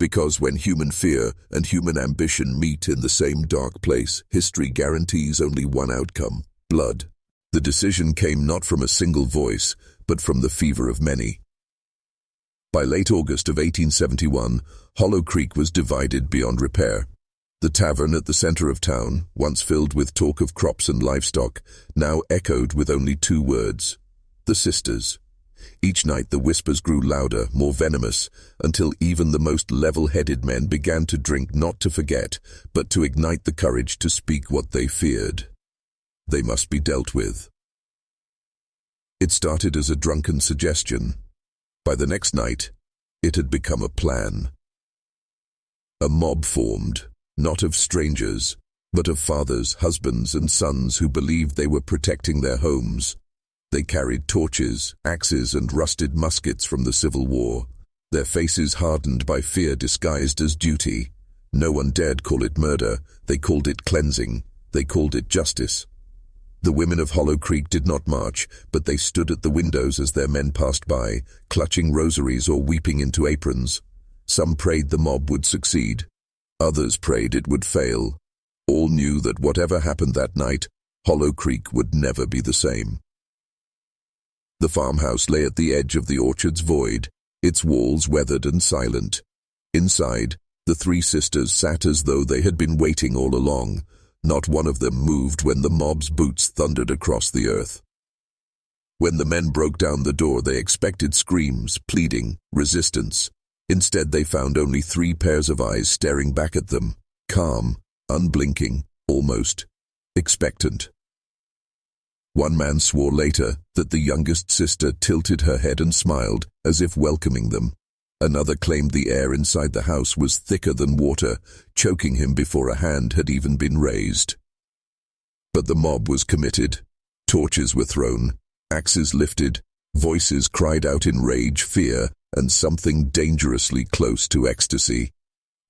Because when human fear and human ambition meet in the same dark place, history guarantees only one outcome: blood. The decision came not from a single voice, but from the fever of many. By late August of 1871, Hollow Creek was divided beyond repair. The tavern at the center of town, once filled with talk of crops and livestock, now echoed with only two words: the sisters. Each night the whispers grew louder, more venomous, until even the most level-headed men began to drink not to forget, but to ignite the courage to speak what they feared. They must be dealt with. It started as a drunken suggestion. By the next night, it had become a plan. A mob formed, not of strangers, but of fathers, husbands, and sons who believed they were protecting their homes. They carried torches, axes, and rusted muskets from the Civil War, their faces hardened by fear disguised as duty. No one dared call it murder. They called it cleansing. They called it justice. The women of Hollow Creek did not march, but they stood at the windows as their men passed by, clutching rosaries or weeping into aprons. Some prayed the mob would succeed. Others prayed it would fail. All knew that whatever happened that night, Hollow Creek would never be the same. The farmhouse lay at the edge of the orchard's void, its walls weathered and silent. Inside, the three sisters sat as though they had been waiting all along. Not one of them moved when the mob's boots thundered across the earth. When the men broke down the door, they expected screams, pleading, resistance. Instead, they found only 3 pairs of eyes staring back at them, calm, unblinking, almost expectant. One man swore later that the youngest sister tilted her head and smiled, as if welcoming them. Another claimed the air inside the house was thicker than water, choking him before a hand had even been raised. But the mob was committed. Torches were thrown, axes lifted, voices cried out in rage, fear, and something dangerously close to ecstasy.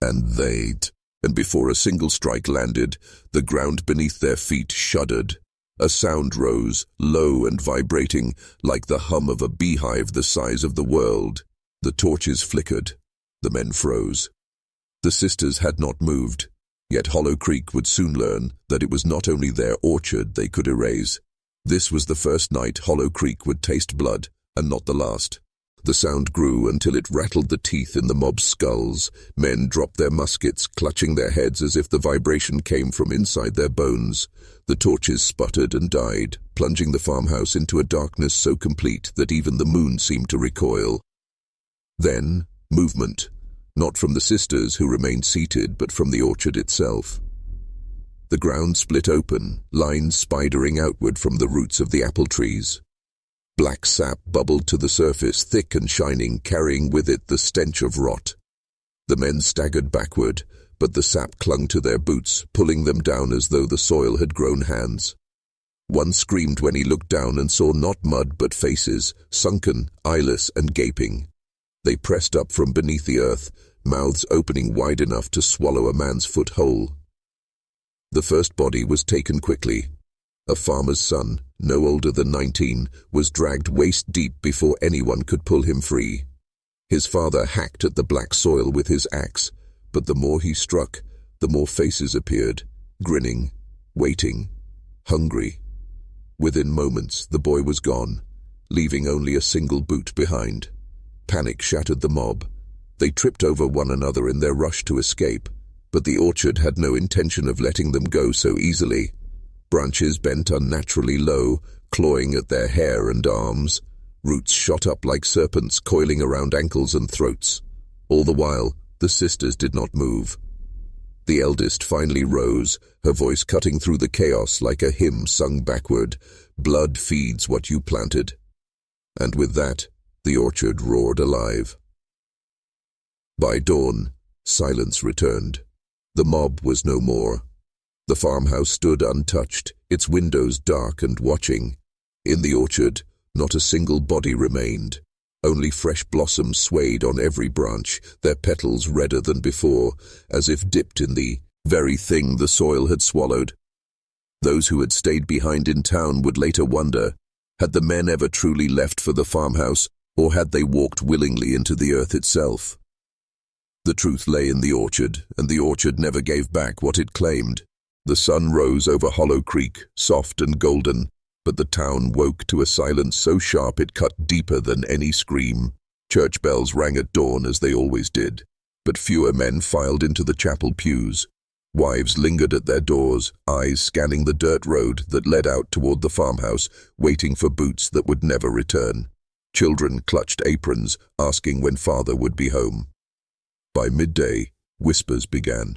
And before a single strike landed, the ground beneath their feet shuddered. A sound rose, low and vibrating, like the hum of a beehive the size of the world. The torches flickered. The men froze. The sisters had not moved, yet Hollow Creek would soon learn that it was not only their orchard they could erase. This was the first night Hollow Creek would taste blood, and not the last. The sound grew until it rattled the teeth in the mob's skulls. Men dropped their muskets, clutching their heads as if the vibration came from inside their bones. The torches sputtered and died, plunging the farmhouse into a darkness so complete that even the moon seemed to recoil. Then, movement, not from the sisters who remained seated, but from the orchard itself. The ground split open, lines spidering outward from the roots of the apple trees. Black sap bubbled to the surface, thick and shining, carrying with it the stench of rot. The men staggered backward, but the sap clung to their boots, pulling them down as though the soil had grown hands. One screamed when he looked down and saw not mud but faces, sunken, eyeless and gaping. They pressed up from beneath the earth, mouths opening wide enough to swallow a man's foot whole. The first body was taken quickly. A farmer's son, no older than 19, was dragged waist-deep before anyone could pull him free. His father hacked at the black soil with his axe, but the more he struck, the more faces appeared, grinning, waiting, hungry. Within moments, the boy was gone, leaving only a single boot behind. Panic shattered the mob. They tripped over one another in their rush to escape, but the orchard had no intention of letting them go so easily. Branches bent unnaturally low, clawing at their hair and arms. Roots shot up like serpents, coiling around ankles and throats. All the while, the sisters did not move. The eldest finally rose, her voice cutting through the chaos like a hymn sung backward. Blood feeds what you planted. And with that, the orchard roared alive. By dawn, silence returned. The mob was no more. The farmhouse stood untouched, its windows dark and watching. In the orchard, not a single body remained. Only fresh blossoms swayed on every branch, their petals redder than before, as if dipped in the very thing the soil had swallowed. Those who had stayed behind in town would later wonder, had the men ever truly left for the farmhouse, or had they walked willingly into the earth itself? The truth lay in the orchard, and the orchard never gave back what it claimed. The sun rose over Hollow Creek, soft and golden, but the town woke to a silence so sharp it cut deeper than any scream. Church bells rang at dawn as they always did, but fewer men filed into the chapel pews. Wives lingered at their doors, eyes scanning the dirt road that led out toward the farmhouse, waiting for boots that would never return. Children clutched aprons, asking when father would be home. By midday, whispers began.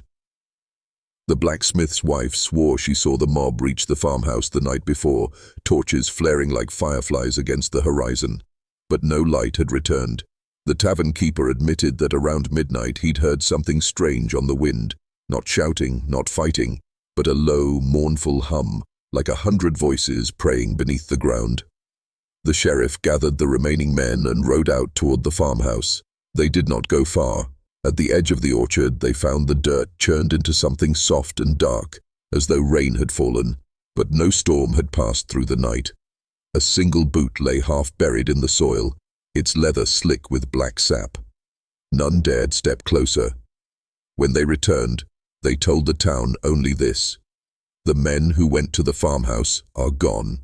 The blacksmith's wife swore she saw the mob reach the farmhouse the night before, torches flaring like fireflies against the horizon. But no light had returned. The tavern keeper admitted that around midnight he'd heard something strange on the wind. Not shouting, not fighting, but a low, mournful hum, like 100 voices praying beneath the ground. The sheriff gathered the remaining men and rode out toward the farmhouse. They did not go far. At the edge of the orchard, they found the dirt churned into something soft and dark, as though rain had fallen, but no storm had passed through the night. A single boot lay half buried in the soil, its leather slick with black sap. None dared step closer. When they returned, they told the town only this: the men who went to the farmhouse are gone.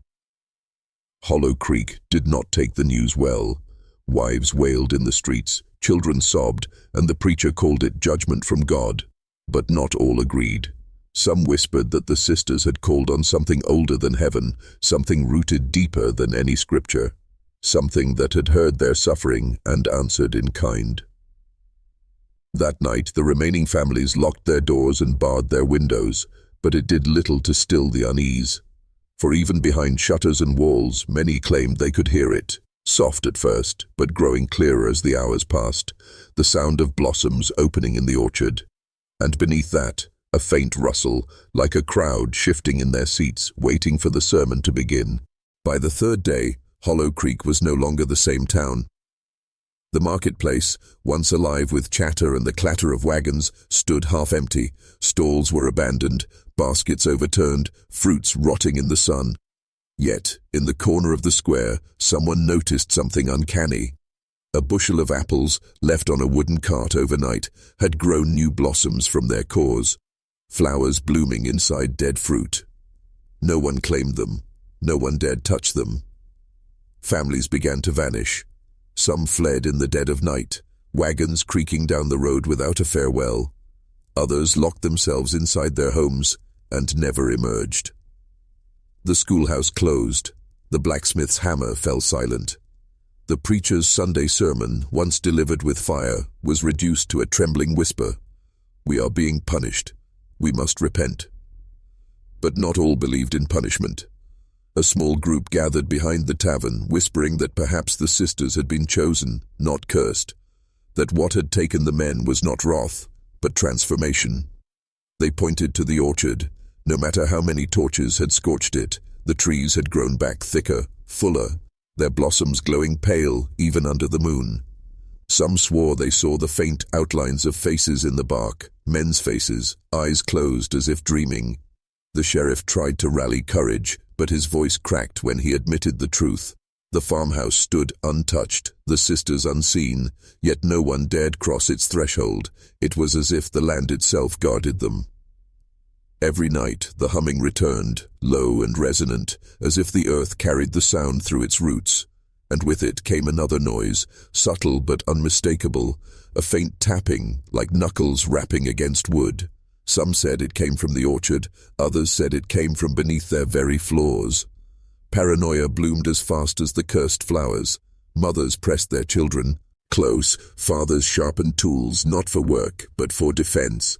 Hollow Creek did not take the news well. Wives wailed in the streets, children sobbed, and the preacher called it judgment from God. But not all agreed. Some whispered that the sisters had called on something older than heaven, something rooted deeper than any scripture, something that had heard their suffering and answered in kind. That night, the remaining families locked their doors and barred their windows, but it did little to still the unease. For even behind shutters and walls, many claimed they could hear it, soft at first, but growing clearer as the hours passed, the sound of blossoms opening in the orchard. And beneath that, a faint rustle, like a crowd shifting in their seats, waiting for the sermon to begin. By the third day, Hollow Creek was no longer the same town. The marketplace, once alive with chatter and the clatter of wagons, stood half empty. Stalls were abandoned, baskets overturned, fruits rotting in the sun. Yet, in the corner of the square, someone noticed something uncanny. A bushel of apples, left on a wooden cart overnight, had grown new blossoms from their cores, flowers blooming inside dead fruit. No one claimed them. No one dared touch them. Families began to vanish. Some fled in the dead of night, wagons creaking down the road without a farewell. Others locked themselves inside their homes and never emerged. The schoolhouse closed. The blacksmith's hammer fell silent. The preacher's Sunday sermon, once delivered with fire, was reduced to a trembling whisper. "We are being punished. We must repent." But not all believed in punishment. A small group gathered behind the tavern, whispering that perhaps the sisters had been chosen, not cursed, that what had taken the men was not wrath, but transformation. They pointed to the orchard. No matter how many torches had scorched it, the trees had grown back thicker, fuller, their blossoms glowing pale even under the moon. Some swore they saw the faint outlines of faces in the bark, men's faces, eyes closed as if dreaming. The sheriff tried to rally courage, but his voice cracked when he admitted the truth. The farmhouse stood untouched, the sisters unseen, yet no one dared cross its threshold. It was as if the land itself guarded them. Every night the humming returned, low and resonant, as if the earth carried the sound through its roots. And with it came another noise, subtle but unmistakable, a faint tapping, like knuckles rapping against wood. Some said it came from the orchard, others said it came from beneath their very floors. Paranoia bloomed as fast as the cursed flowers. Mothers pressed their children close, fathers sharpened tools, not for work, but for defense.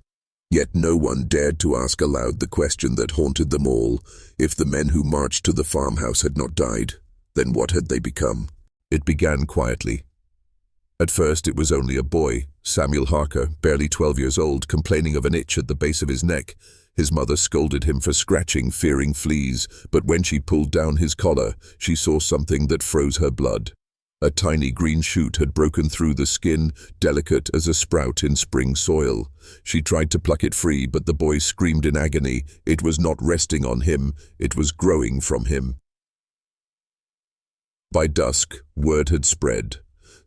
Yet no one dared to ask aloud the question that haunted them all. If the men who marched to the farmhouse had not died, then what had they become? It began quietly. At first it was only a boy, Samuel Harker, barely 12 years old, complaining of an itch at the base of his neck. His mother scolded him for scratching, fearing fleas, but when she pulled down his collar, she saw something that froze her blood. A tiny green shoot had broken through the skin, delicate as a sprout in spring soil. She tried to pluck it free, but the boy screamed in agony. It was not resting on him, it was growing from him. By dusk, word had spread.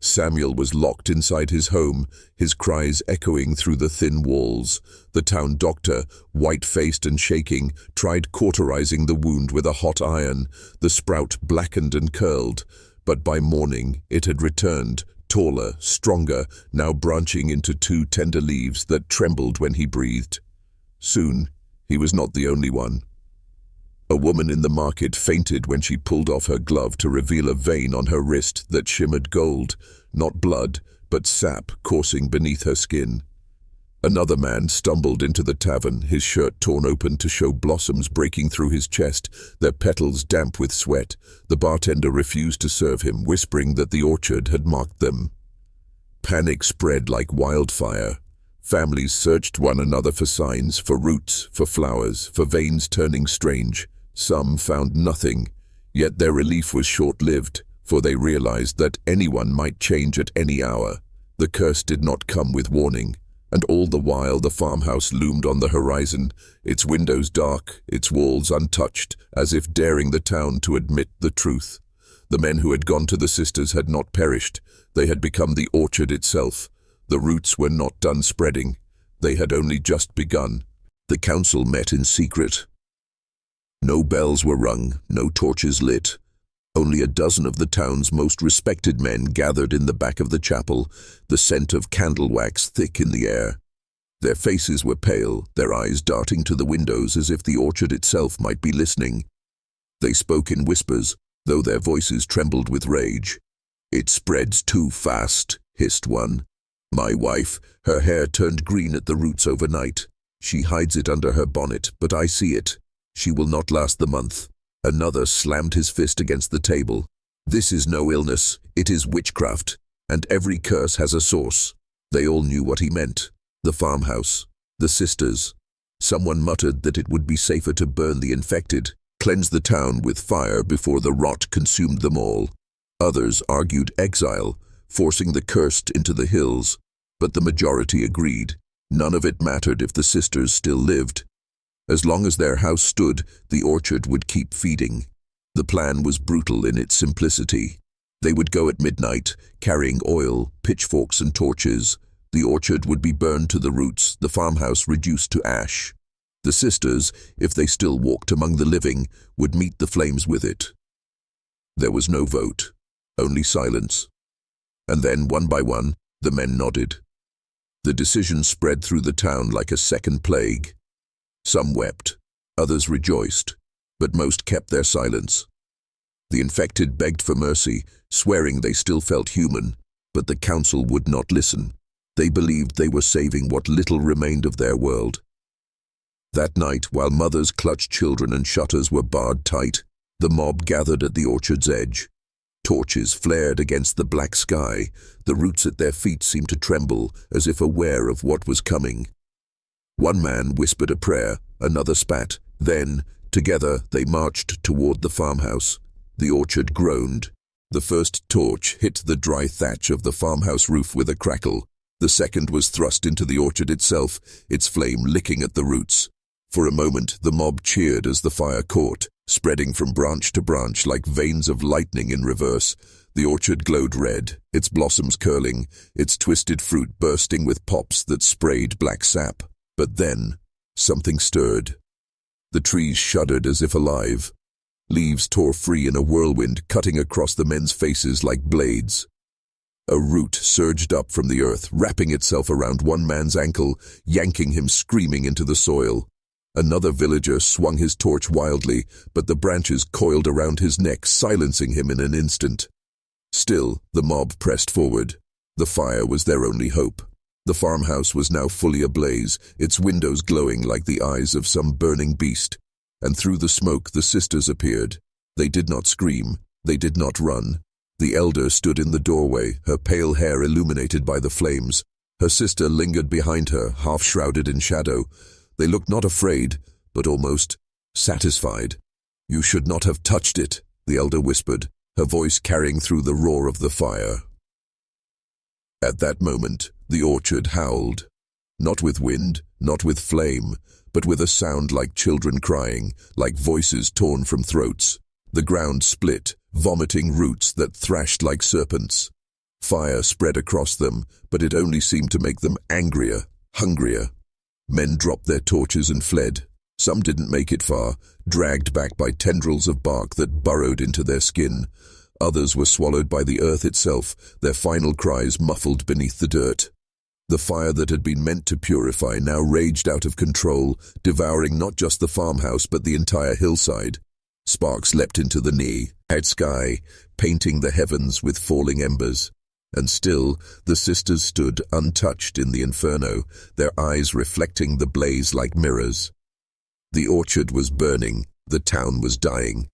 Samuel was locked inside his home, his cries echoing through the thin walls. The town doctor, white-faced and shaking, tried cauterizing the wound with a hot iron. The sprout blackened and curled, but by morning it had returned, taller, stronger, now branching into two tender leaves that trembled when he breathed. Soon, he was not the only one. A woman in the market fainted when she pulled off her glove to reveal a vein on her wrist that shimmered gold, not blood, but sap coursing beneath her skin. Another man stumbled into the tavern, his shirt torn open to show blossoms breaking through his chest, their petals damp with sweat. The bartender refused to serve him, whispering that the orchard had mocked them. Panic spread like wildfire. Families searched one another for signs, for roots, for flowers, for veins turning strange. Some found nothing, yet their relief was short-lived, for they realized that anyone might change at any hour. The curse did not come with warning, and all the while the farmhouse loomed on the horizon, its windows dark, its walls untouched, as if daring the town to admit the truth. The men who had gone to the sisters had not perished. They had become the orchard itself. The roots were not done spreading. They had only just begun. The council met in secret. No bells were rung, no torches lit. Only a dozen of the town's most respected men gathered in the back of the chapel, the scent of candle wax thick in the air. Their faces were pale, their eyes darting to the windows as if the orchard itself might be listening. They spoke in whispers, though their voices trembled with rage. "It spreads too fast," hissed one. "My wife, her hair turned green at the roots overnight. She hides it under her bonnet, but I see it. She will not last the month." Another slammed his fist against the table. "This is no illness, it is witchcraft, and every curse has a source." They all knew what he meant. The farmhouse, the sisters. Someone muttered that it would be safer to burn the infected, cleanse the town with fire before the rot consumed them all. Others argued exile, forcing the cursed into the hills, but the majority agreed. None of it mattered if the sisters still lived. As long as their house stood, the orchard would keep feeding. The plan was brutal in its simplicity. They would go at midnight, carrying oil, pitchforks and torches. The orchard would be burned to the roots, the farmhouse reduced to ash. The sisters, if they still walked among the living, would meet the flames with it. There was no vote, only silence. And then, one by one, the men nodded. The decision spread through the town like a second plague. Some wept, others rejoiced, but most kept their silence. The infected begged for mercy, swearing they still felt human, but the council would not listen. They believed they were saving what little remained of their world. That night, while mothers clutched children and shutters were barred tight, the mob gathered at the orchard's edge. Torches flared against the black sky. The roots at their feet seemed to tremble, as if aware of what was coming. One man whispered a prayer, another spat. Then, together, they marched toward the farmhouse. The orchard groaned. The first torch hit the dry thatch of the farmhouse roof with a crackle. The second was thrust into the orchard itself, its flame licking at the roots. For a moment, the mob cheered as the fire caught, spreading from branch to branch like veins of lightning in reverse. The orchard glowed red, its blossoms curling, its twisted fruit bursting with pops that sprayed black sap. But then, something stirred. The trees shuddered as if alive. Leaves tore free in a whirlwind, cutting across the men's faces like blades. A root surged up from the earth, wrapping itself around one man's ankle, yanking him screaming into the soil. Another villager swung his torch wildly, but the branches coiled around his neck, silencing him in an instant. Still, the mob pressed forward. The fire was their only hope. The farmhouse was now fully ablaze, its windows glowing like the eyes of some burning beast. And through the smoke the sisters appeared. They did not scream, they did not run. The elder stood in the doorway, her pale hair illuminated by the flames. Her sister lingered behind her, half shrouded in shadow. They looked not afraid, but almost satisfied. "You should not have touched it," the elder whispered. her voice carrying through the roar of the fire. At that moment, the orchard howled. Not with wind, not with flame, but with a sound like children crying, like voices torn from throats. The ground split, vomiting roots that thrashed like serpents. Fire spread across them, but it only seemed to make them angrier, hungrier. Men dropped their torches and fled. Some didn't make it far, dragged back by tendrils of bark that burrowed into their skin. Others were swallowed by the earth itself, their final cries muffled beneath the dirt. The fire that had been meant to purify now raged out of control, devouring not just the farmhouse but the entire hillside. Sparks leapt into the night sky, painting the heavens with falling embers. And still, the sisters stood untouched in the inferno, their eyes reflecting the blaze like mirrors. The orchard was burning, the town was dying.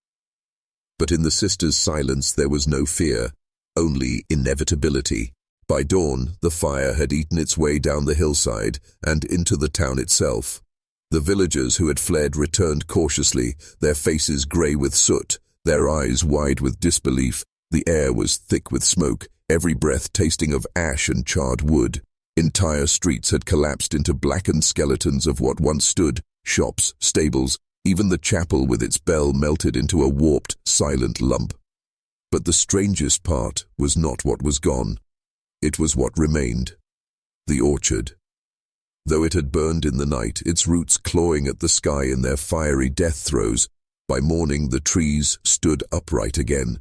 But in the sisters' silence there was no fear, only inevitability. By dawn, the fire had eaten its way down the hillside and into the town itself. The villagers who had fled returned cautiously, their faces grey with soot, their eyes wide with disbelief. The air was thick with smoke, every breath tasting of ash and charred wood. Entire streets had collapsed into blackened skeletons of what once stood, shops, stables, even the chapel with its bell melted into a warped, silent lump. But the strangest part was not what was gone. It was what remained. The orchard. Though it had burned in the night, its roots clawing at the sky in their fiery death throes, by morning the trees stood upright again.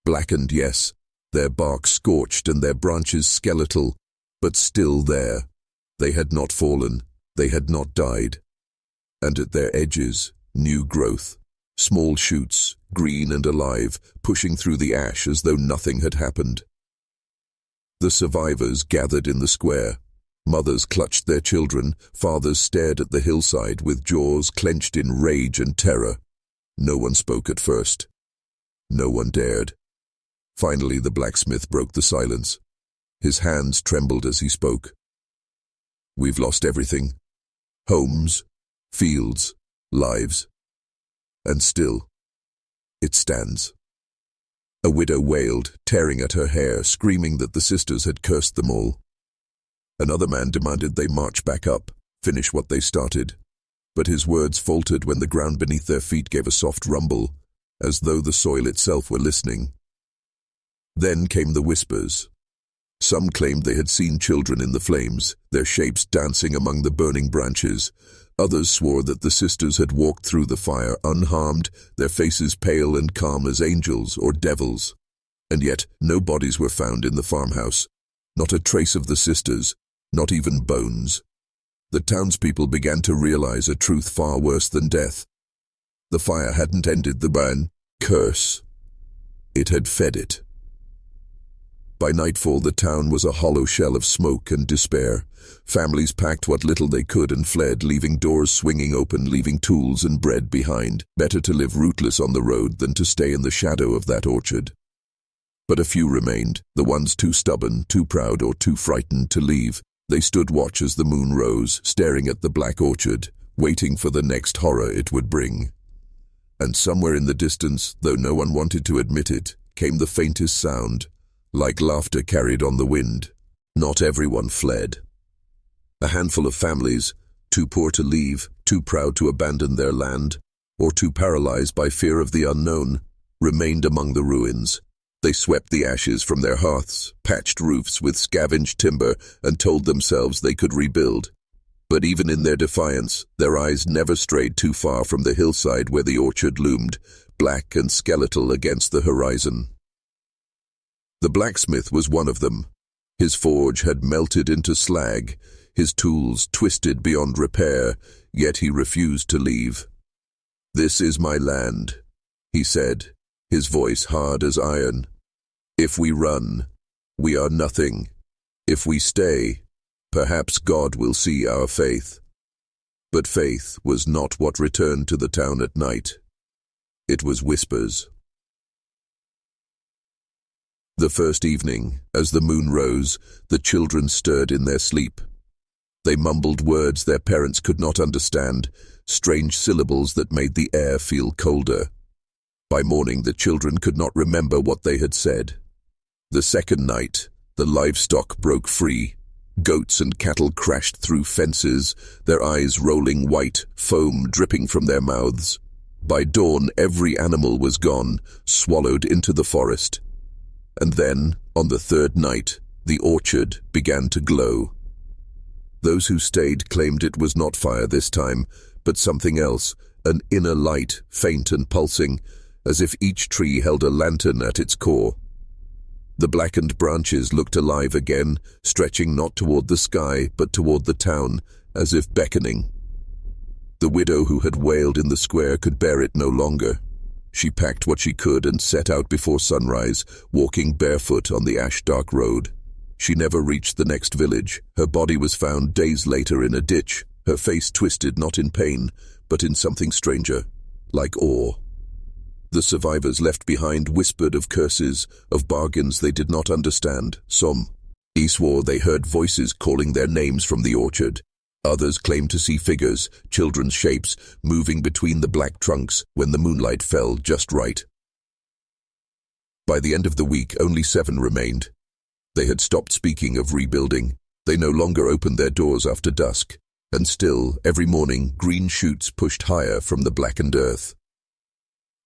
Blackened, yes, their bark scorched and their branches skeletal, but still there. They had not fallen, they had not died. And at their edges, new growth, small shoots, green and alive, pushing through the ash as though nothing had happened. The survivors gathered in the square. Mothers clutched their children, fathers stared at the hillside with jaws clenched in rage and terror. No one spoke at first. No one dared. Finally, the blacksmith broke the silence. His hands trembled as he spoke. "We've lost everything. Homes, fields, lives. And still, it stands." A widow wailed, tearing at her hair, screaming that the sisters had cursed them all. Another man demanded they march back up, finish what they started. But his words faltered when the ground beneath their feet gave a soft rumble, as though the soil itself were listening. Then came the whispers. Some claimed they had seen children in the flames, their shapes dancing among the burning branches. Others swore that the sisters had walked through the fire unharmed, their faces pale and calm as angels or devils. And yet no bodies were found in the farmhouse, not a trace of the sisters, not even bones. The townspeople began to realize a truth far worse than death. The fire hadn't ended the curse. It had fed it. By nightfall, the town was a hollow shell of smoke and despair. Families packed what little they could and fled, leaving doors swinging open, leaving tools and bread behind. Better to live rootless on the road than to stay in the shadow of that orchard. But a few remained, the ones too stubborn, too proud, or too frightened to leave. They stood watch as the moon rose, staring at the black orchard, waiting for the next horror it would bring. And somewhere in the distance, though no one wanted to admit it, came the faintest sound, like laughter carried on the wind. Not everyone fled. A handful of families, too poor to leave, too proud to abandon their land, or too paralyzed by fear of the unknown, remained among the ruins. They swept the ashes from their hearths, patched roofs with scavenged timber, and told themselves they could rebuild. But even in their defiance, their eyes never strayed too far from the hillside where the orchard loomed, black and skeletal against the horizon. The blacksmith was one of them. His forge had melted into slag, his tools twisted beyond repair, yet he refused to leave. "This is my land," he said, his voice hard as iron. "If we run, we are nothing. If we stay, perhaps God will see our faith." But faith was not what returned to the town at night. It was whispers. The first evening, as the moon rose, the children stirred in their sleep. They mumbled words their parents could not understand, strange syllables that made the air feel colder. By morning, the children could not remember what they had said. The second night, the livestock broke free. Goats and cattle crashed through fences, their eyes rolling white, foam dripping from their mouths. By dawn, every animal was gone, swallowed into the forest. And then, on the third night, the orchard began to glow. Those who stayed claimed it was not fire this time, but something else, an inner light, faint and pulsing, as if each tree held a lantern at its core. The blackened branches looked alive again, stretching not toward the sky, but toward the town, as if beckoning. The widow who had wailed in the square could bear it no longer. She packed what she could and set out before sunrise, walking barefoot on the ash-dark road. She never reached the next village. Her body was found days later in a ditch, her face twisted not in pain, but in something stranger, like awe. The survivors left behind whispered of curses, of bargains they did not understand. Some swore they heard voices calling their names from the orchard. Others claimed to see figures, children's shapes, moving between the black trunks when the moonlight fell just right. By the end of the week, only 7 remained. They had stopped speaking of rebuilding. They no longer opened their doors after dusk. And still, every morning, green shoots pushed higher from the blackened earth.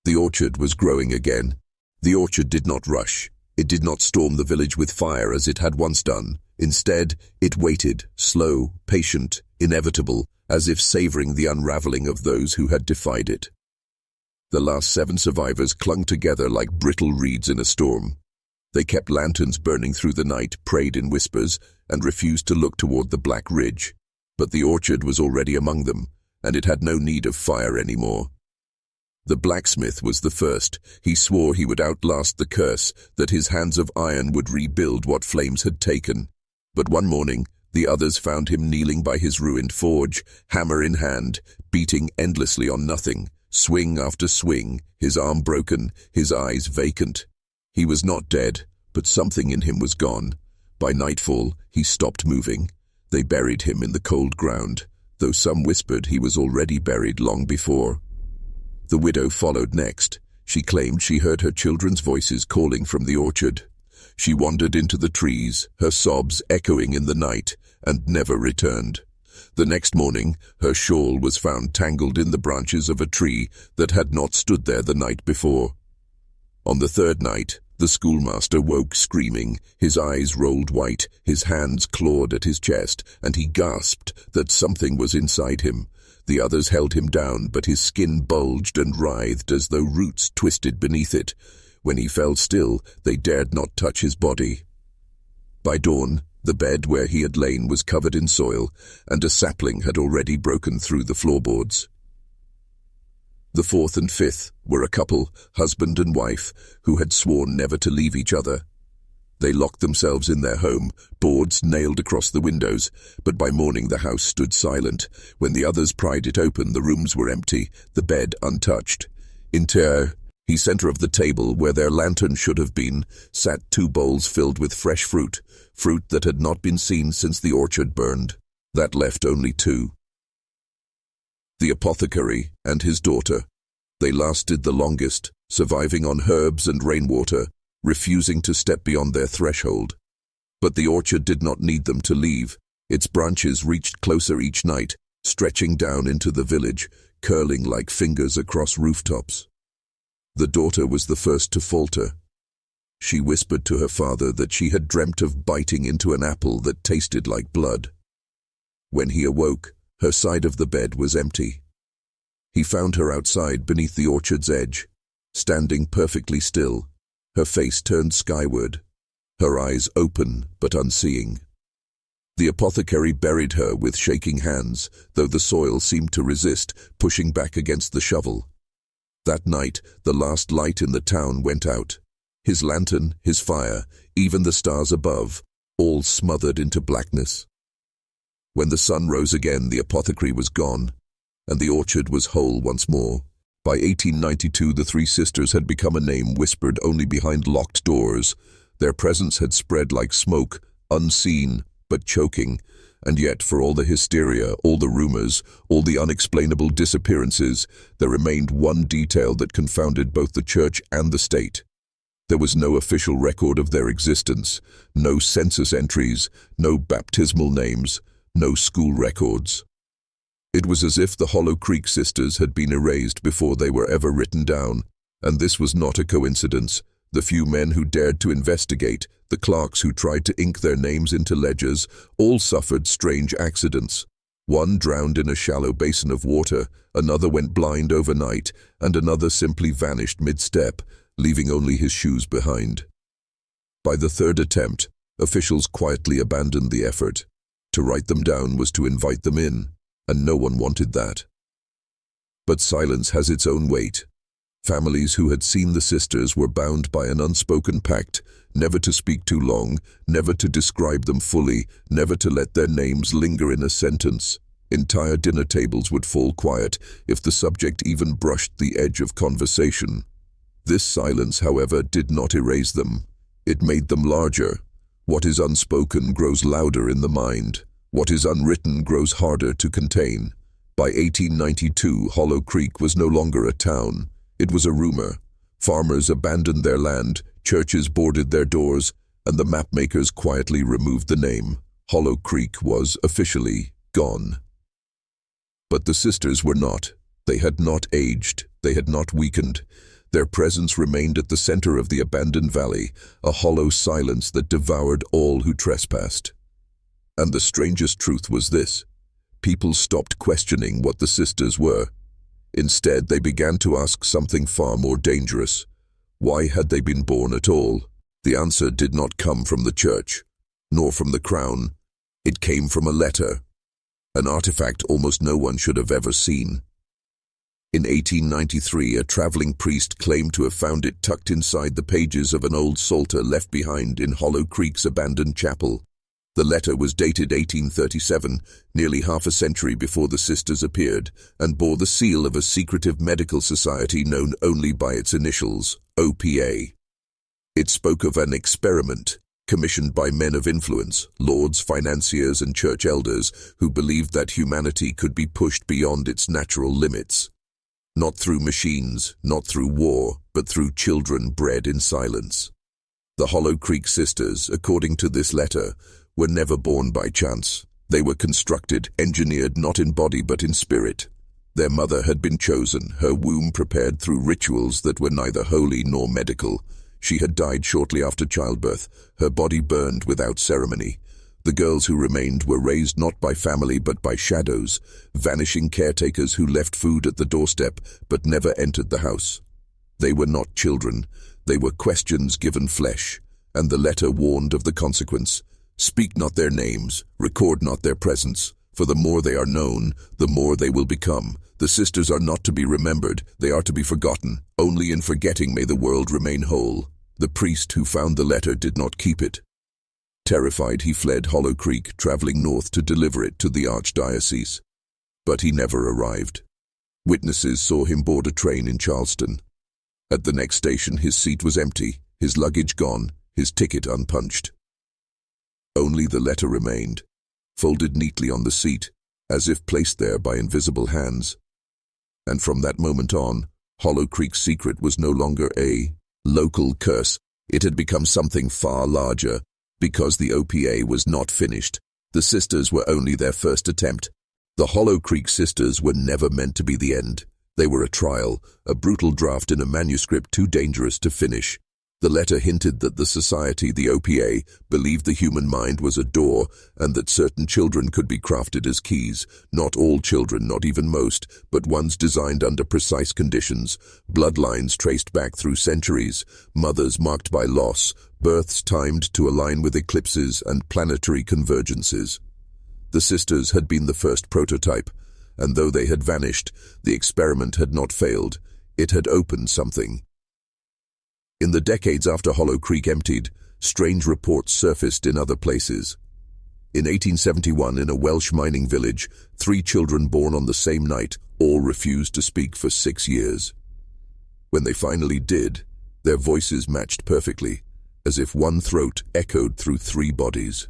The orchard was growing again. The orchard did not rush. It did not storm the village with fire as it had once done. Instead, it waited, slow, patient, inevitable, as if savoring the unraveling of those who had defied it. The last 7 survivors clung together like brittle reeds in a storm. They kept lanterns burning through the night, prayed in whispers, and refused to look toward the black ridge. But the orchard was already among them, and it had no need of fire anymore. The blacksmith was the first. He swore he would outlast the curse, that his hands of iron would rebuild what flames had taken. But one morning, the others found him kneeling by his ruined forge, hammer in hand, beating endlessly on nothing, swing after swing, his arm broken, his eyes vacant. He was not dead, but something in him was gone. By nightfall, he stopped moving. They buried him in the cold ground, though some whispered he was already buried long before. The widow followed next. She claimed she heard her children's voices calling from the orchard. She wandered into the trees, her sobs echoing in the night, and never returned. The next morning, her shawl was found tangled in the branches of a tree that had not stood there the night before. On the third night, the schoolmaster woke screaming. His eyes rolled white, his hands clawed at his chest, and he gasped that something was inside him. The others held him down, but his skin bulged and writhed as though roots twisted beneath it. When he fell still, they dared not touch his body. By dawn, the bed where he had lain was covered in soil, and a sapling had already broken through the floorboards. The 4th and 5th were a couple, husband and wife, who had sworn never to leave each other. They locked themselves in their home, boards nailed across the windows, but by morning the house stood silent. When the others pried it open, the rooms were empty, the bed untouched. In the center of the table, where their lantern should have been, sat 2 bowls filled with fresh fruit that had not been seen since the orchard burned. That left only 2. The apothecary and his daughter. They lasted the longest, surviving on herbs and rainwater, refusing to step beyond their threshold. But the orchard did not need them to leave. Its branches reached closer each night, stretching down into the village, curling like fingers across rooftops. The daughter was the first to falter. She whispered to her father that she had dreamt of biting into an apple that tasted like blood. When he awoke, her side of the bed was empty. He found her outside beneath the orchard's edge, standing perfectly still, her face turned skyward, her eyes open but unseeing. The apothecary buried her with shaking hands, though the soil seemed to resist, pushing back against the shovel. That night, the last light in the town went out. His lantern, his fire, even the stars above, all smothered into blackness. When the sun rose again, the apothecary was gone, and the orchard was whole once more. By 1892, the 3 sisters had become a name whispered only behind locked doors. Their presence had spread like smoke, unseen but choking, And yet, for all the hysteria, all the rumors, all the unexplainable disappearances, there remained one detail that confounded both the church and the state. There was no official record of their existence, no census entries, no baptismal names, no school records. It was as if the Hollow Creek sisters had been erased before they were ever written down, and this was not a coincidence. The few men who dared to investigate, the clerks who tried to ink their names into ledgers, all suffered strange accidents. One drowned in a shallow basin of water, another went blind overnight, and another simply vanished mid-step, leaving only his shoes behind. By the third attempt, officials quietly abandoned the effort. To write them down was to invite them in, and no one wanted that. But silence has its own weight. Families who had seen the sisters were bound by an unspoken pact, never to speak too long, never to describe them fully, never to let their names linger in a sentence. Entire dinner tables would fall quiet if the subject even brushed the edge of conversation. This silence, however, did not erase them. It made them larger. What is unspoken grows louder in the mind. What is unwritten grows harder to contain. By 1892, Hollow Creek was no longer a town. It was a rumor. Farmers abandoned their land, churches boarded their doors, and the mapmakers quietly removed the name. Hollow Creek was officially gone. But the sisters were not. They had not aged. They had not weakened. Their presence remained at the center of the abandoned valley, a hollow silence that devoured all who trespassed. And the strangest truth was this: people stopped questioning what the sisters were. Instead, they began to ask something far more dangerous. Why had they been born at all? The answer did not come from the church, nor from the crown. It came from a letter, an artifact almost no one should have ever seen. In 1893, a traveling priest claimed to have found it tucked inside the pages of an old psalter left behind in Hollow Creek's abandoned chapel. The letter was dated 1837, nearly half a century before the sisters appeared, and bore the seal of a secretive medical society known only by its initials, OPA. It spoke of an experiment commissioned by men of influence, lords, financiers, and church elders who believed that humanity could be pushed beyond its natural limits. Not through machines, not through war, but through children bred in silence. The Hollow Creek sisters, according to this letter, were never born by chance. They were constructed, engineered not in body but in spirit. Their mother had been chosen, her womb prepared through rituals that were neither holy nor medical. She had died shortly after childbirth, her body burned without ceremony. The girls who remained were raised not by family but by shadows, vanishing caretakers who left food at the doorstep but never entered the house. They were not children, they were questions given flesh, and the letter warned of the consequence. Speak not their names, record not their presence, for the more they are known, the more they will become. The sisters are not to be remembered, they are to be forgotten. Only in forgetting may the world remain whole. The priest who found the letter did not keep it. Terrified, he fled Hollow Creek, traveling north to deliver it to the archdiocese. But he never arrived. Witnesses saw him board a train in Charleston. At the next station, his seat was empty, his luggage gone, his ticket unpunched. Only the letter remained, folded neatly on the seat, as if placed there by invisible hands. And from that moment on, Hollow Creek's secret was no longer a local curse. It had become something far larger. Because the OPA was not finished, the sisters were only their first attempt. The Hollow Creek sisters were never meant to be the end. They were a trial, a brutal draft in a manuscript too dangerous to finish. The letter hinted that the society, the OPA, believed the human mind was a door and that certain children could be crafted as keys. Not all children, not even most, but ones designed under precise conditions, bloodlines traced back through centuries, mothers marked by loss, births timed to align with eclipses and planetary convergences. The sisters had been the first prototype, and though they had vanished, the experiment had not failed. It had opened something. In the decades after Hollow Creek emptied, strange reports surfaced in other places. In 1871, in a Welsh mining village, 3 children born on the same night all refused to speak for 6 years. When they finally did, their voices matched perfectly, as if one throat echoed through 3 bodies.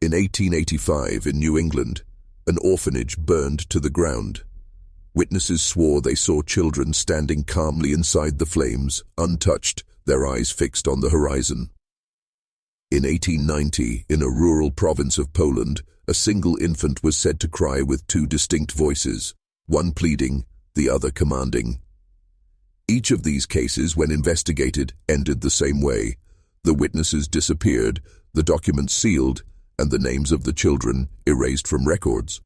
In 1885, in New England, an orphanage burned to the ground. Witnesses swore they saw children standing calmly inside the flames, untouched, their eyes fixed on the horizon. In 1890, in a rural province of Poland, a single infant was said to cry with two distinct voices, one pleading, the other commanding. Each of these cases, when investigated, ended the same way. The witnesses disappeared, the documents sealed, and the names of the children erased from records.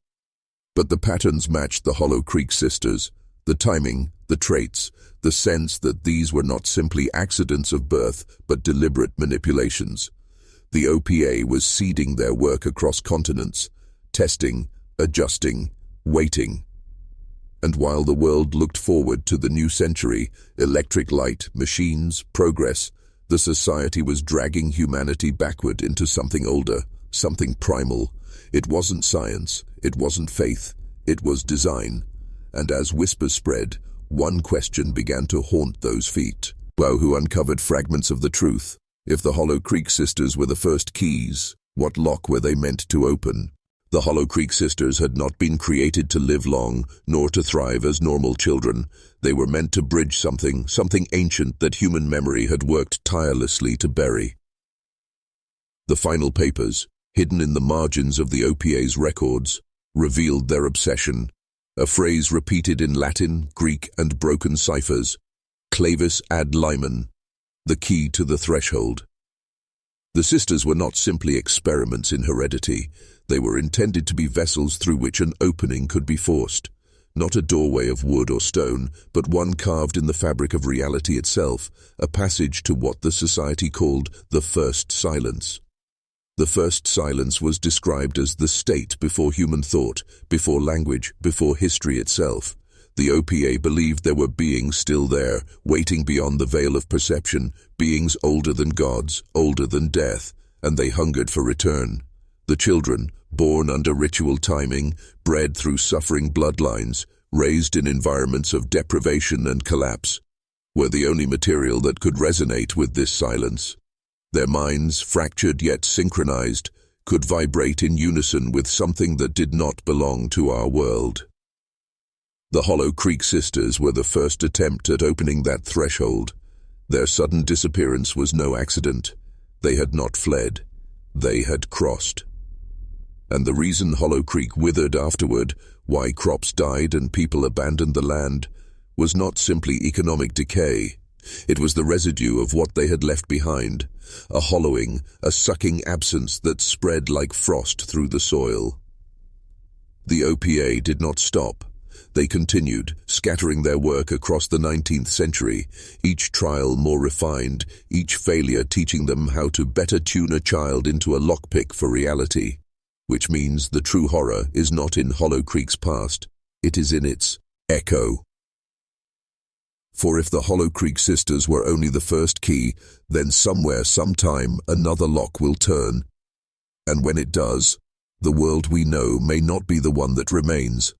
But the patterns matched the Hollow Creek sisters, the timing, the traits, the sense that these were not simply accidents of birth, but deliberate manipulations. The OPA was seeding their work across continents, testing, adjusting, waiting. And while the world looked forward to the new century, electric light, machines, progress, the society was dragging humanity backward into something older, something primal. It wasn't science, it wasn't faith, it was design. And as whispers spread, one question began to haunt those feet. Who uncovered fragments of the truth. If the Hollow Creek sisters were the first keys, what lock were they meant to open? The Hollow Creek sisters had not been created to live long, nor to thrive as normal children. They were meant to bridge something ancient that human memory had worked tirelessly to bury. The final papers, hidden in the margins of the OPA's records, revealed their obsession. A phrase repeated in Latin, Greek, and broken ciphers, clavis ad limen, the key to the threshold. The sisters were not simply experiments in heredity. They were intended to be vessels through which an opening could be forced. Not a doorway of wood or stone, but one carved in the fabric of reality itself, a passage to what the society called the first silence. The first silence was described as the state before human thought, before language, before history itself. The OPA believed there were beings still there, waiting beyond the veil of perception, beings older than gods, older than death, and they hungered for return. The children, born under ritual timing, bred through suffering bloodlines, raised in environments of deprivation and collapse, were the only material that could resonate with this silence. Their minds, fractured yet synchronized, could vibrate in unison with something that did not belong to our world. The Hollow Creek sisters were the first attempt at opening that threshold. Their sudden disappearance was no accident. They had not fled. They had crossed. And the reason Hollow Creek withered afterward, why crops died and people abandoned the land, was not simply economic decay. It was the residue of what they had left behind, a hollowing, a sucking absence that spread like frost through the soil. The OPA did not stop. They continued, scattering their work across the 19th century, each trial more refined, each failure teaching them how to better tune a child into a lockpick for reality. Which means the true horror is not in Hollow Creek's past, it is in its echo. For if the Hollow Creek sisters were only the first key, then somewhere, sometime, another lock will turn. And when it does, the world we know may not be the one that remains.